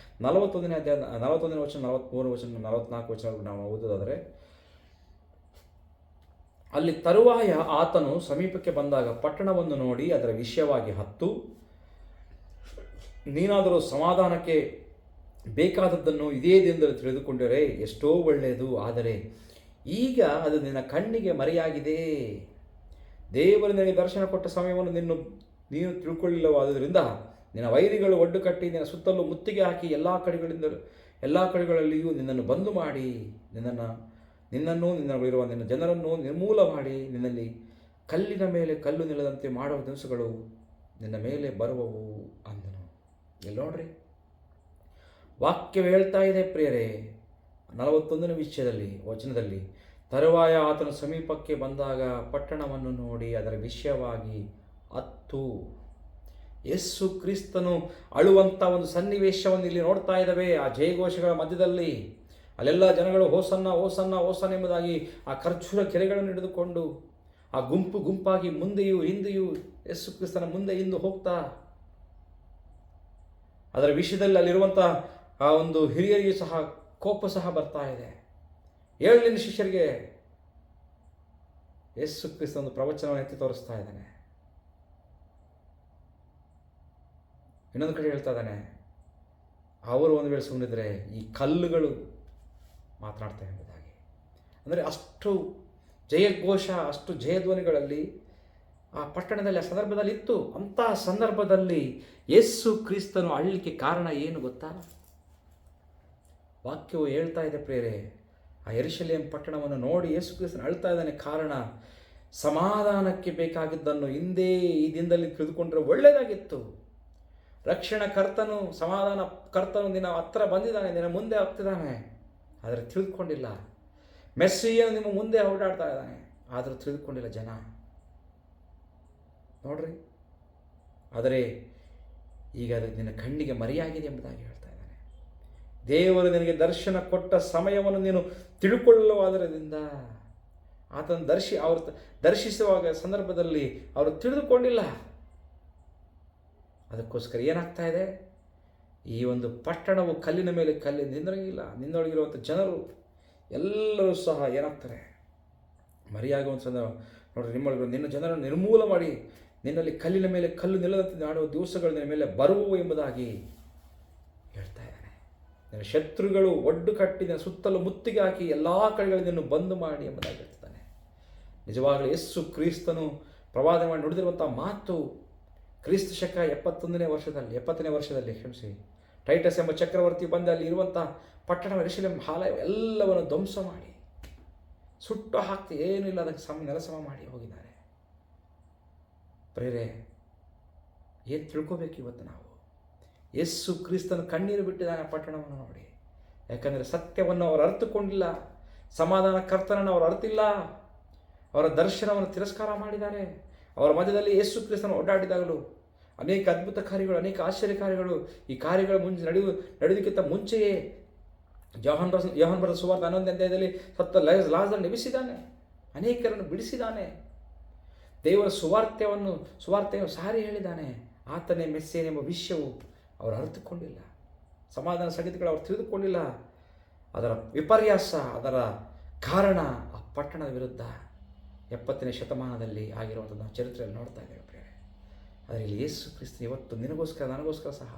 41ನೇ ಅಧ್ಯಾಯ 41ನೇ ವಚನ, 43ನೇ ವಚನ, 44 ವಚನಗಳು ನಾವು ಓದೋದಾದರೆ, ಅಲ್ಲಿ ತರುವಾಯ ಆತನು ಸಮೀಪಕ್ಕೆ ಬಂದಾಗ ಪಟ್ಟಣವನ್ನು ನೋಡಿ ಅದರ ವಿಷಯವಾಗಿ ಹತ್ತು, ನೀನಾದರೂ ಸಮಾಧಾನಕ್ಕೆ ಬೇಕಾದದ್ದನ್ನು ಇದೇ ದಿನದಲ್ಲಿ ತಿಳಿದುಕೊಂಡರೆ ಎಷ್ಟೋ ಒಳ್ಳೆಯದು. ಆದರೆ ಈಗ ಅದು ನಿನ್ನ ಕಣ್ಣಿಗೆ ಮರೆಯಾಗಿದೆ. ದೇವರು ನಿನಗೆ ದರ್ಶನ ಕೊಟ್ಟ ಸಮಯವನ್ನು ನೀನು ತಿಳ್ಕೊಳ್ಳಿಲ್ಲವಾದ್ದರಿಂದ ನಿನ್ನ ವೈರಿಗಳು ಒಡ್ಡು ಕಟ್ಟಿ ನಿನ್ನ ಸುತ್ತಲೂ ಮುತ್ತಿಗೆ ಹಾಕಿ ಎಲ್ಲ ಕಡೆಗಳಲ್ಲಿಯೂ ನಿನ್ನನ್ನು ಬಂದು ಮಾಡಿ ನಿನ್ನಲ್ಲಿರುವ ನಿನ್ನ ಜನರನ್ನು ನಿರ್ಮೂಲ ಮಾಡಿ ನಿನ್ನಲ್ಲಿ ಕಲ್ಲಿನ ಮೇಲೆ ಕಲ್ಲು ನಿಲ್ಲದಂತೆ ಮಾಡುವ ದಿವಸಗಳು ನಿನ್ನ ಮೇಲೆ ಬರುವವು ಅಂದನು. ಇಲ್ಲಿ ನೋಡ್ರಿ, ವಾಕ್ಯವು ಹೇಳ್ತಾ ಇದೆ ಪ್ರಿಯರೇ, 41ನೇ ವಚನದಲ್ಲಿ, ತರುವಾಯ ಆತನು ಸಮೀಪಕ್ಕೆ ಬಂದಾಗ ಪಟ್ಟಣವನ್ನು ನೋಡಿ ಅದರ ವಿಷಯವಾಗಿ ಹತ್ತು. ಯೇಸು ಕ್ರಿಸ್ತನು ಅಳುವಂಥ ಒಂದು ಸನ್ನಿವೇಶವನ್ನು ಇಲ್ಲಿ ನೋಡ್ತಾ ಇದ್ದಾವೆ. ಆ ಜಯಘೋಷಗಳ ಮಧ್ಯದಲ್ಲಿ ಅಲ್ಲೆಲ್ಲ ಜನಗಳು ಹೋಸನ್ನ ಹೋಸನ್ನ ಹೋಸನ್ನ ಎಂಬುದಾಗಿ ಆ ಖರ್ಜೂರ ಕೆರೆಗಳನ್ನು ಹಿಡಿದುಕೊಂಡು ಆ ಗುಂಪಾಗಿ ಮುಂದೆಯೂ ಹಿಂದೆಯೂ ಯೇಸು ಕ್ರಿಸ್ತನ ಮುಂದೆ ಹಿಂದೆ ಹೋಗ್ತಾ, ಅದರ ವಿಷಯದಲ್ಲಿ ಅಲ್ಲಿರುವಂಥ ಆ ಒಂದು ಹಿರಿಯರಿಗೆ ಸಹ ಕೋಪ ಸಹ ಬರ್ತಾ ಇದೆ. 7 ಶಿಷ್ಯರಿಗೆ ಯೇಸು ಕ್ರಿಸ್ತ ಒಂದು ಪ್ರವಚನವನ್ನು ಎತ್ತಿ ತೋರಿಸ್ತಾ ಇದ್ದಾನೆ. ಇನ್ನೊಂದು ಕಡೆ ಹೇಳ್ತಾ ಇದ್ದಾನೆ, ಅವರು ಒಂದು ವೇಳೆ ಸುಮ್ಮನಿದ್ರೆ ಈ ಕಲ್ಲುಗಳು ಮಾತನಾಡ್ತವೆ ಎಂಬುದಾಗಿ. ಅಂದರೆ ಅಷ್ಟು ಜಯಘೋಷ, ಅಷ್ಟು ಜಯಧ್ವನಿಗಳಲ್ಲಿ ಆ ಪಟ್ಟಣದಲ್ಲಿ ಆ ಸಂದರ್ಭದಲ್ಲಿ ಇತ್ತು. ಅಂಥ ಸಂದರ್ಭದಲ್ಲಿ ಯೇಸು ಕ್ರಿಸ್ತನು ಅಳಲಿಕ್ಕೆ ಕಾರಣ ಏನು ಗೊತ್ತಾ? ವಾಕ್ಯವು ಹೇಳ್ತಾ ಇದೆ ಪ್ರೇರೆ, ಆ ಯೆರೂಸಲೇಮ್ ಪಟ್ಟಣವನ್ನು ನೋಡಿ ಯೇಸು ಕ್ರಿಸ್ತನು ಅಳ್ತಾ ಇದ್ದಾನೆ. ಕಾರಣ, ಸಮಾಧಾನಕ್ಕೆ ಬೇಕಾಗಿದ್ದನ್ನು ಹಿಂದೆ ಈ ದಿನದಲ್ಲಿ ತಿಳಿದುಕೊಂಡ್ರೆ ಒಳ್ಳೆಯದಾಗಿತ್ತು. ರಕ್ಷಣಾ ಕರ್ತನು, ಸಮಾಧಾನ ಕರ್ತನು ನಿನ್ನ ಹತ್ರ ಬಂದಿದ್ದಾನೆ, ನಿನ್ನ ಮುಂದೆ ಆಗ್ತಿದ್ದಾನೆ, ಆದರೆ ತಿಳಿದುಕೊಂಡಿಲ್ಲ. ಮೆಸ್ಸಿಯನು ನಿಮ್ಮ ಮುಂದೆ ಓಡಾಡ್ತಾ ಇದ್ದಾನೆ, ಆದರೂ ತಿಳಿದುಕೊಂಡಿಲ್ಲ ಜನ. ನೋಡ್ರಿ, ಆದರೆ ಈಗ ಅದು ನಿನ್ನ ಕಣ್ಣಿಗೆ ಮರೆಯಾಗಿದೆ ಎಂಬುದಾಗಿ ಹೇಳ್ತಾ ಇದ್ದಾನೆ. ದೇವರು ನಿನಗೆ ದರ್ಶನ ಕೊಟ್ಟ ಸಮಯವನ್ನು ನೀನು ತಿಳ್ಕೊಳ್ಳುವುದರಿಂದ ಆತನ ಅವರು ದರ್ಶಿಸುವಾಗ ಸಂದರ್ಭದಲ್ಲಿ ಅವರು ತಿಳಿದುಕೊಂಡಿಲ್ಲ. ಅದಕ್ಕೋಸ್ಕರ ಏನಾಗ್ತಾ ಇದೆ, ಈ ಒಂದು ಪಟ್ಟಣವು ಕಲ್ಲಿನ ಮೇಲೆ ನಿಂದಿರಂಗಿಲ್ಲ. ನಿನ್ನೊಳಗಿರುವಂಥ ಜನರು ಎಲ್ಲರೂ ಸಹ ಏನಾಗ್ತಾರೆ, ಮರೆಯಾಗುವಂಥ ಸಂದರ್ಭ ನೋಡ್ರಿ. ನಿನ್ನ ಜನರನ್ನು ನಿರ್ಮೂಲ ಮಾಡಿ ನಿನ್ನಲ್ಲಿ ಕಲ್ಲಿನ ಮೇಲೆ ಕಲ್ಲು ನಿಲ್ಲದಂತೆ ಮಾಡುವ ದಿವಸಗಳು ನಿನ್ನ ಮೇಲೆ ಬರುವು ಎಂಬುದಾಗಿ ಹೇಳ್ತಾ ಇದ್ದಾನೆ. ನಿನ್ನ ಶತ್ರುಗಳು ಒಡ್ಡು ಕಟ್ಟಿ ನಿನ್ನ ಸುತ್ತಲೂ ಮುತ್ತಿಗೆ ಹಾಕಿ ಎಲ್ಲ ಕಡೆಗಳಿಂದ ಬಂದು ಮಾಡಿ ಎಂಬುದಾಗಿ ಹೇಳ್ತಾನೆ. ನಿಜವಾಗಲೂ ಯೇಸು ಕ್ರಿಸ್ತನು ಪ್ರವಾದ ಮಾಡಿ ನುಡಿದಿರುವಂಥ ಮಾತು ಕ್ರಿಸ್ತ ಶಕ 70ನೇ ವರ್ಷದಲ್ಲಿ ಟೈಟಸ್ ಎಂಬ ಚಕ್ರವರ್ತಿ ಬಂದು ಅಲ್ಲಿ ಇರುವಂಥ ಪಟ್ಟಣ ಯೆರೂಸಲೇಮ್ ಆಲಯ ಎಲ್ಲವನ್ನು ಧ್ವಂಸ ಮಾಡಿ ಸುಟ್ಟು ಹಾಕ್ತಿ ಏನಿಲ್ಲ ಅದಕ್ಕೆ ನೆಲಸಮ ಮಾಡಿ ಹೋಗಿದ್ದಾರೆ. ಪ್ರೇರೆ, ಏನು ತಿಳ್ಕೋಬೇಕು ಇವತ್ತು ನಾವು? ಯೇಸು ಕ್ರಿಸ್ತನ ಕಣ್ಣೀರು ಬಿಟ್ಟಿದ್ದಾನೆ ಆ ಪಟ್ಟಣವನ್ನು ನೋಡಿ. ಯಾಕಂದರೆ ಸತ್ಯವನ್ನು ಅವರು ಅರ್ಥಕೊಂಡಿಲ್ಲ, ಸಮಾಧಾನ ಕರ್ತನನ್ನು ಅವರು ಅರ್ತಿಲ್ಲ, ಅವರ ದರ್ಶನವನ್ನು ತಿರಸ್ಕಾರ ಮಾಡಿದ್ದಾರೆ. ಅವರ ಮಧ್ಯದಲ್ಲಿ ಯೇಸು ಕ್ರಿಸ್ತನ ಓಡಾಡಿದಾಗಲೂ ಅನೇಕ ಅದ್ಭುತ ಕಾರ್ಯಗಳು, ಅನೇಕ ಆಶ್ಚರ್ಯ ಕಾರ್ಯಗಳು, ಈ ಕಾರ್ಯಗಳ ನಡೆಯೋದಕ್ಕಿಂತ ಮುಂಚೆಯೇ ಯೋಹಾನ್ ಬರೆದ ಸುವಾರ್ತೆ 11ನೇ ಅಧ್ಯಾಯದಲ್ಲಿ ಸತ್ತ ಲಾಜರನ್ನು ನೆಲೆಸಿದ್ದಾನೆ, ಅನೇಕರನ್ನು ಬಿಡಿಸಿದ್ದಾನೆ, ದೇವರ ಸುವಾರ್ತೆಯನ್ನು ಸಾರಿ ಹೇಳಿದ್ದಾನೆ. ಆತನೇ ಮೆಸ್ಸಿಯನೆಂಬ ವಿಷಯವು ಅವರು ಅರಿತುಕೊಂಡಿಲ್ಲ, ಸಮಾಧಾನ ಸಂಗತಿಗಳು ಅವರು ತಿಳಿದುಕೊಂಡಿಲ್ಲ. ಅದರ ವಿಪರ್ಯಾಸ, ಅದರ ಕಾರಣ ಆ ಪಟ್ಟಣದ ವಿರುದ್ಧ 70ನೇ ಶತಮಾನದಲ್ಲಿ ಆಗಿರುವಂಥದ್ದು ನಾವು ಚರಿತ್ರೆಯಲ್ಲಿ ನೋಡ್ತಾ ಇದ್ದೇವೆ ಪ್ರಿಯರೇ. ಆದರೆ ಇಲ್ಲಿ ಯೇಸು ಕ್ರಿಸ್ತನು ಇವತ್ತು ನಿನಗೋಸ್ಕರ ನನಗೋಸ್ಕರ ಸಹ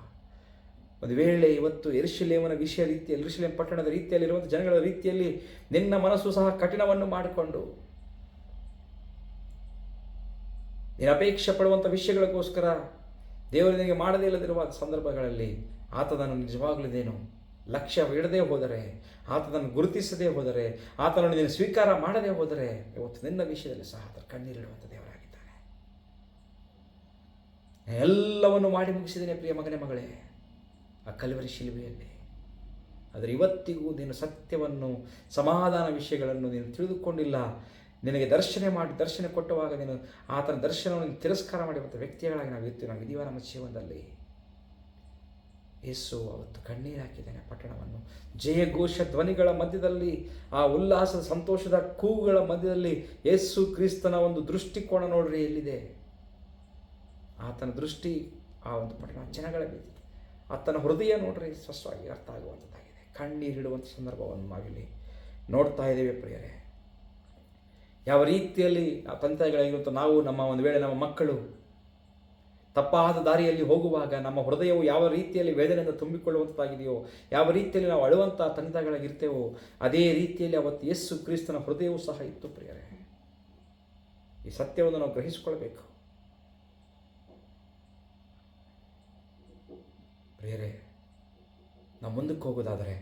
ಒಂದು ವೇಳೆ ಇವತ್ತು ಯೆರೂಸಲೇಮಿನ ವಿಷಯ ರೀತಿಯಲ್ಲಿ, ಯೆರೂಸಲೇಮ್ ಪಟ್ಟಣದ ರೀತಿಯಲ್ಲಿರುವಂಥ ಜನಗಳ ರೀತಿಯಲ್ಲಿ ನಿನ್ನ ಮನಸ್ಸು ಸಹ ಕಠಿಣವನ್ನು ಮಾಡಿಕೊಂಡು ನೀನು ಅಪೇಕ್ಷೆ ಪಡುವಂಥ ವಿಷಯಗಳಿಗೋಸ್ಕರ ದೇವರು ನಿನಗೆ ಮಾಡದೇ ಇಲ್ಲದಿರುವ ಸಂದರ್ಭಗಳಲ್ಲಿ ಆತನನ್ನು ನಿಜವಾಗಲಿದೇನು ಲಕ್ಷ್ಯವಿಡದೆ ಹೋದರೆ, ಆತನನ್ನು ಗುರುತಿಸದೇ ಹೋದರೆ, ಆತನನ್ನು ನೀನು ಸ್ವೀಕಾರ ಮಾಡದೇ ಹೋದರೆ ಇವತ್ತು ನಿನ್ನ ವಿಷಯದಲ್ಲಿ ಸಹ ಆತ ಕಣ್ಣೀರಿಡುವಂಥ ದೇವರಾಗಿದ್ದಾನೆ. ಎಲ್ಲವನ್ನು ಮಾಡಿ ಮುಗಿಸಿದ್ದೇನೆ ಪ್ರಿಯ ಮಗನೇ ಮಗಳೇ ಆ ಕಲ್ವರಿ ಶಿಲುಬೆಯಲ್ಲಿ. ಆದರೆ ಇವತ್ತಿಗೂ ನೀನು ಸತ್ಯವನ್ನು, ಸಮಾಧಾನ ವಿಷಯಗಳನ್ನು ನೀನು ತಿಳಿದುಕೊಂಡಿಲ್ಲ. ನಿನಗೆ ದರ್ಶನ ಕೊಟ್ಟುವಾಗ ನೀನು ಆತನ ದರ್ಶನವನ್ನು ತಿರಸ್ಕಾರ ಮಾಡಿರುವಂಥ ವ್ಯಕ್ತಿಗಳಾಗಿ ನಾವು ಇದೀವ ನಮ್ಮ ಜೀವನದಲ್ಲಿ. ಯೇಸು ಅವತ್ತು ಕಣ್ಣೀರು ಹಾಕಿದ್ದಾನೆ ಪಟ್ಟಣವನ್ನು. ಜಯಘೋಷ ಧ್ವನಿಗಳ ಮಧ್ಯದಲ್ಲಿ, ಆ ಉಲ್ಲಾಸದ ಸಂತೋಷದ ಕೂಗುಗಳ ಮಧ್ಯದಲ್ಲಿ ಯೇಸು ಕ್ರಿಸ್ತನ ಒಂದು ದೃಷ್ಟಿಕೋನ ನೋಡ್ರಿ ಎಲ್ಲಿದೆ. ಆತನ ದೃಷ್ಟಿ ಆ ಒಂದು ಪಟ್ಟಣ ಜನಗಳ ಮೇಲೆ, ಆತನ ಹೃದಯ ನೋಡ್ರಿ ಸ್ಪಷ್ಟವಾಗಿ ಅರ್ಥ ಆಗುವಂಥದ್ದಾಗಿದೆ. ಕಣ್ಣೀರಿಡುವಂಥ ಸಂದರ್ಭವನ್ನು ನಾವಿಲ್ಲಿ ನೋಡ್ತಾ ಇದ್ದೇವೆ ಪ್ರಿಯರೇ. ಯಾವ ರೀತಿಯಲ್ಲಿ ಆ ತಂದೆಗಳಾಗಿರುವಂಥ ನಾವು ಒಂದು ವೇಳೆ ನಮ್ಮ ಮಕ್ಕಳು ತಪ್ಪಾದ ದಾರಿಯಲ್ಲಿ ಹೋಗುವಾಗ ನಮ್ಮ ಹೃದಯವು ಯಾವ ರೀತಿಯಲ್ಲಿ ವೇದನೆಯಿಂದ ತುಂಬಿಕೊಳ್ಳುವಂಥದ್ದಾಗಿದೆಯೋ, ಯಾವ ರೀತಿಯಲ್ಲಿ ನಾವು ಅಳುವಂಥ ತಂದೆಗಳಾಗಿರ್ತೇವೋ, ಅದೇ ರೀತಿಯಲ್ಲಿ ಅವತ್ತು ಯೇಸು ಕ್ರಿಸ್ತನ ಹೃದಯವೂ ಸಹ ಇತ್ತು ಪ್ರಿಯರೇ. ಈ ಸತ್ಯವನ್ನು ನಾವು ಗ್ರಹಿಸಿಕೊಳ್ಬೇಕು ಪ್ರಿಯರೇ. ನಾವು ಮುಂದಕ್ಕೆ ಹೋಗೋದಾದರೆ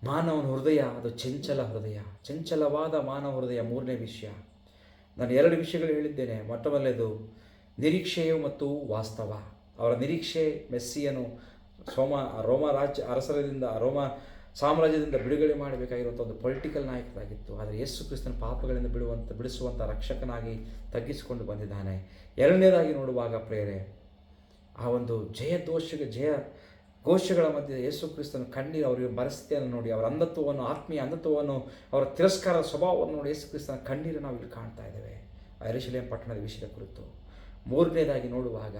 ಮಾನವನ ಹೃದಯ ಅದು ಚಂಚಲವಾದ ಮಾನವ ಹೃದಯ. ಮೂರನೇ ವಿಷಯ, ನಾನು 2 ವಿಷಯಗಳು ಹೇಳಿದ್ದೇನೆ. ಮೊಟ್ಟಮೊದಲನೇದು ನಿರೀಕ್ಷೆಯು ಮತ್ತು ವಾಸ್ತವ. ಅವರ ನಿರೀಕ್ಷೆ ಮೆಸ್ಸಿಯನು ರೋಮ ಸಾಮ್ರಾಜ್ಯದಿಂದ ಬಿಡುಗಡೆ ಮಾಡಬೇಕಾಗಿರುವಂಥ ಒಂದು ಪೊಲಿಟಿಕಲ್ ನಾಯಕರಾಗಿತ್ತು. ಆದರೆ ಯೇಸು ಕ್ರಿಸ್ತನ ಪಾಪಗಳಿಂದ ಬಿಡಿಸುವಂಥ ರಕ್ಷಕನಾಗಿ ತಗ್ಗಿಸಿಕೊಂಡು ಬಂದಿದ್ದಾನೆ. ಎರಡನೇದಾಗಿ ನೋಡುವಾಗ ಪ್ರೇರೆ, ಆ ಒಂದು ಜಯ ಘೋಷಗಳ ಮಧ್ಯೆ ಯೇಸು ಕ್ರಿಸ್ತನ ಕಣ್ಣೀರು, ಅವರ ಪರಿಸ್ಥಿತಿಯನ್ನು ನೋಡಿ, ಅವರ ಅಂಧತ್ವವನ್ನು, ಆತ್ಮೀಯ ಅಂಧತ್ವವನ್ನು, ಅವರ ತಿರಸ್ಕಾರದ ಸ್ವಭಾವವನ್ನು ನೋಡಿ ಯೇಸು ಕ್ರಿಸ್ತನ ಕಣ್ಣೀರು ನಾವು ಇಲ್ಲಿ ಕಾಣ್ತಾ ಇದ್ದೇವೆ ಯೆರೂಸಲೇಮ್ ಪಟ್ಟಣದ ವಿಷಯದ ಕುರಿತು. ಮೂರನೇದಾಗಿ ನೋಡುವಾಗ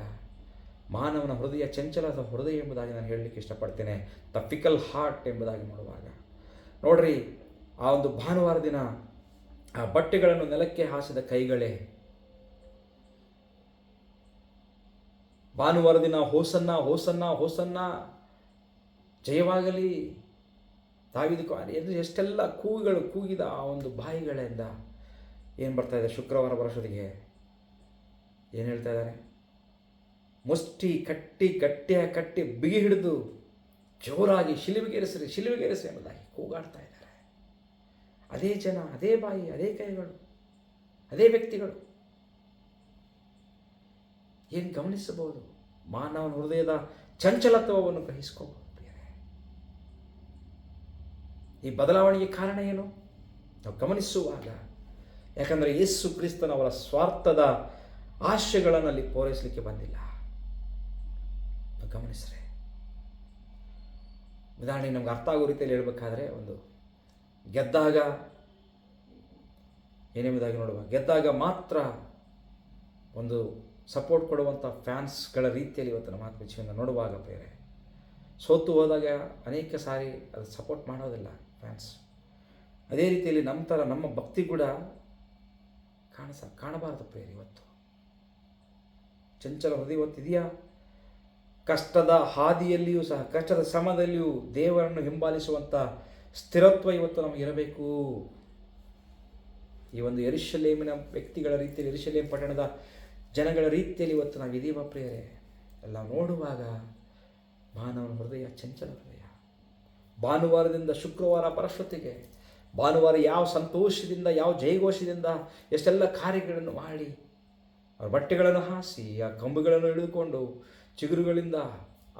ಮಾನವನ ಹೃದಯ ಚಂಚಲದ ಹೃದಯ ಎಂಬುದಾಗಿ ನಾನು ಹೇಳಲಿಕ್ಕೆ ಇಷ್ಟಪಡ್ತೇನೆ. ದ ಫಿಕಲ್ ಹಾರ್ಟ್ ಎಂಬುದಾಗಿ ನೋಡುವಾಗ ನೋಡ್ರಿ, ಆ ಒಂದು ಭಾನುವಾರ ದಿನ ಆ ಬಟ್ಟೆಗಳನ್ನು ನೆಲಕ್ಕೆ ಹಾಸಿದ ಕೈಗಳೇ, ಭಾನುವಾರ ದಿನ ಹೋಸನ್ನ ಹೋಸನ್ನ ಹೋಸನ್ನ ಜಯವಾಗಲಿ ದಾವೀದನು ಎಷ್ಟೆಲ್ಲ ಕೂಗಿದ ಆ ಒಂದು ಬಾಯಿಗಳಿಂದ ಏನು ಬರ್ತಾ ಇದೆ? ಶುಕ್ರವಾರ ಬರೋಷ್ಟೊತ್ತಿಗೆ ಏನು ಹೇಳ್ತಾ ಇದ್ದಾರೆ? ಮುಷ್ಟಿ ಗಟ್ಟಿಯಾಗಿ ಕಟ್ಟಿ ಬಿಗಿ ಹಿಡಿದು ಜೋರಾಗಿ ಶಿಲುಬೆಗೇರಿಸಿ ಎಂಬುದಾಗಿ ಕೂಗಾಡ್ತಾ ಇದ್ದಾರೆ. ಅದೇ ಜನ, ಅದೇ ಬಾಯಿ, ಅದೇ ಕೈಗಳು, ಅದೇ ವ್ಯಕ್ತಿಗಳು. ಏನು ಗಮನಿಸಬಹುದು? ಮಾನವನ ಹೃದಯದ ಚಂಚಲತ್ವವನ್ನು ಗ್ರಹಿಸ್ಕೋಬಹುದು. ಈ ಬದಲಾವಣೆಗೆ ಕಾರಣ ಏನು ನಾವು ಗಮನಿಸುವಾಗ, ಯಾಕಂದರೆ ಯೇಸು ಕ್ರಿಸ್ತನವರ ಸ್ವಾರ್ಥದ ಆಶಯಗಳನ್ನು ಅಲ್ಲಿ ಪೂರೈಸಲಿಕ್ಕೆ ಬಂದಿಲ್ಲ. ಗಮನಿಸ್ರೆ, ಉದಾಹರಣೆಗೆ ನಮ್ಗೆ ಅರ್ಥ ಆಗೋ ರೀತಿಯಲ್ಲಿ ಹೇಳ್ಬೇಕಾದ್ರೆ, ಒಂದು ಗೆದ್ದಾಗ ಏನೆಂಬುದಾಗಿ ನೋಡುವ, ಗೆದ್ದಾಗ ಮಾತ್ರ ಒಂದು ಸಪೋರ್ಟ್ ಕೊಡುವಂಥ ಫ್ಯಾನ್ಸ್ಗಳ ರೀತಿಯಲ್ಲಿ ಇವತ್ತು ನಮ್ಮ ಆತ್ಮ ಜೀವನ ನೋಡುವಾಗ ಬೇರೆ, ಸೋತು ಹೋದಾಗ ಅನೇಕ ಸಾರಿ ಅದು ಸಪೋರ್ಟ್ ಮಾಡೋದಿಲ್ಲ ಫ್ಯಾನ್ಸ್. ಅದೇ ರೀತಿಯಲ್ಲಿ ನಮ್ಮ ಭಕ್ತಿ ಕೂಡ ಕಾಣಬಾರದು ಪ್ರೇರಿ. ಇವತ್ತು ಚಂಚಲ ಹೃದಯ ಇವತ್ತಿದೆಯಾ? ಕಷ್ಟದ ಹಾದಿಯಲ್ಲಿಯೂ ಸಹ, ಕಷ್ಟದ ಶ್ರಮದಲ್ಲಿಯೂ ದೇವರನ್ನು ಹಿಂಬಾಲಿಸುವಂಥ ಸ್ಥಿರತ್ವ ಇವತ್ತು ನಮಗಿರಬೇಕು. ಈ ಒಂದು ಯೆರೂಸಲೇಮಿನ ವ್ಯಕ್ತಿಗಳ ರೀತಿಯಲ್ಲಿ, ಯೆರೂಸಲೇಮ್ ಪಟ್ಟಣದ ಜನಗಳ ರೀತಿಯಲ್ಲಿ ಇವತ್ತು ನಾವು ಇದೀವ ಪ್ರಿಯರೇ. ಎಲ್ಲ ನೋಡುವಾಗ ಮಾನವನ ಹೃದಯ ಚಂಚಲ ಹೃದಯ, ಭಾನುವಾರದಿಂದ ಶುಕ್ರವಾರ ಬರೋಷ್ಟೊತ್ತಿಗೆ ಭಾನುವಾರ ಯಾವ ಸಂತೋಷದಿಂದ ಯಾವ ಜಯಘೋಷದಿಂದ ಎಷ್ಟೆಲ್ಲ ಕಾರ್ಯಗಳನ್ನು ಮಾಡಿ ಅವ್ರ ಬಟ್ಟೆಗಳನ್ನು ಹಾಸಿ ಆ ಕಂಬುಗಳನ್ನು ಹಿಡಿದುಕೊಂಡು ಚಿಗುರುಗಳಿಂದ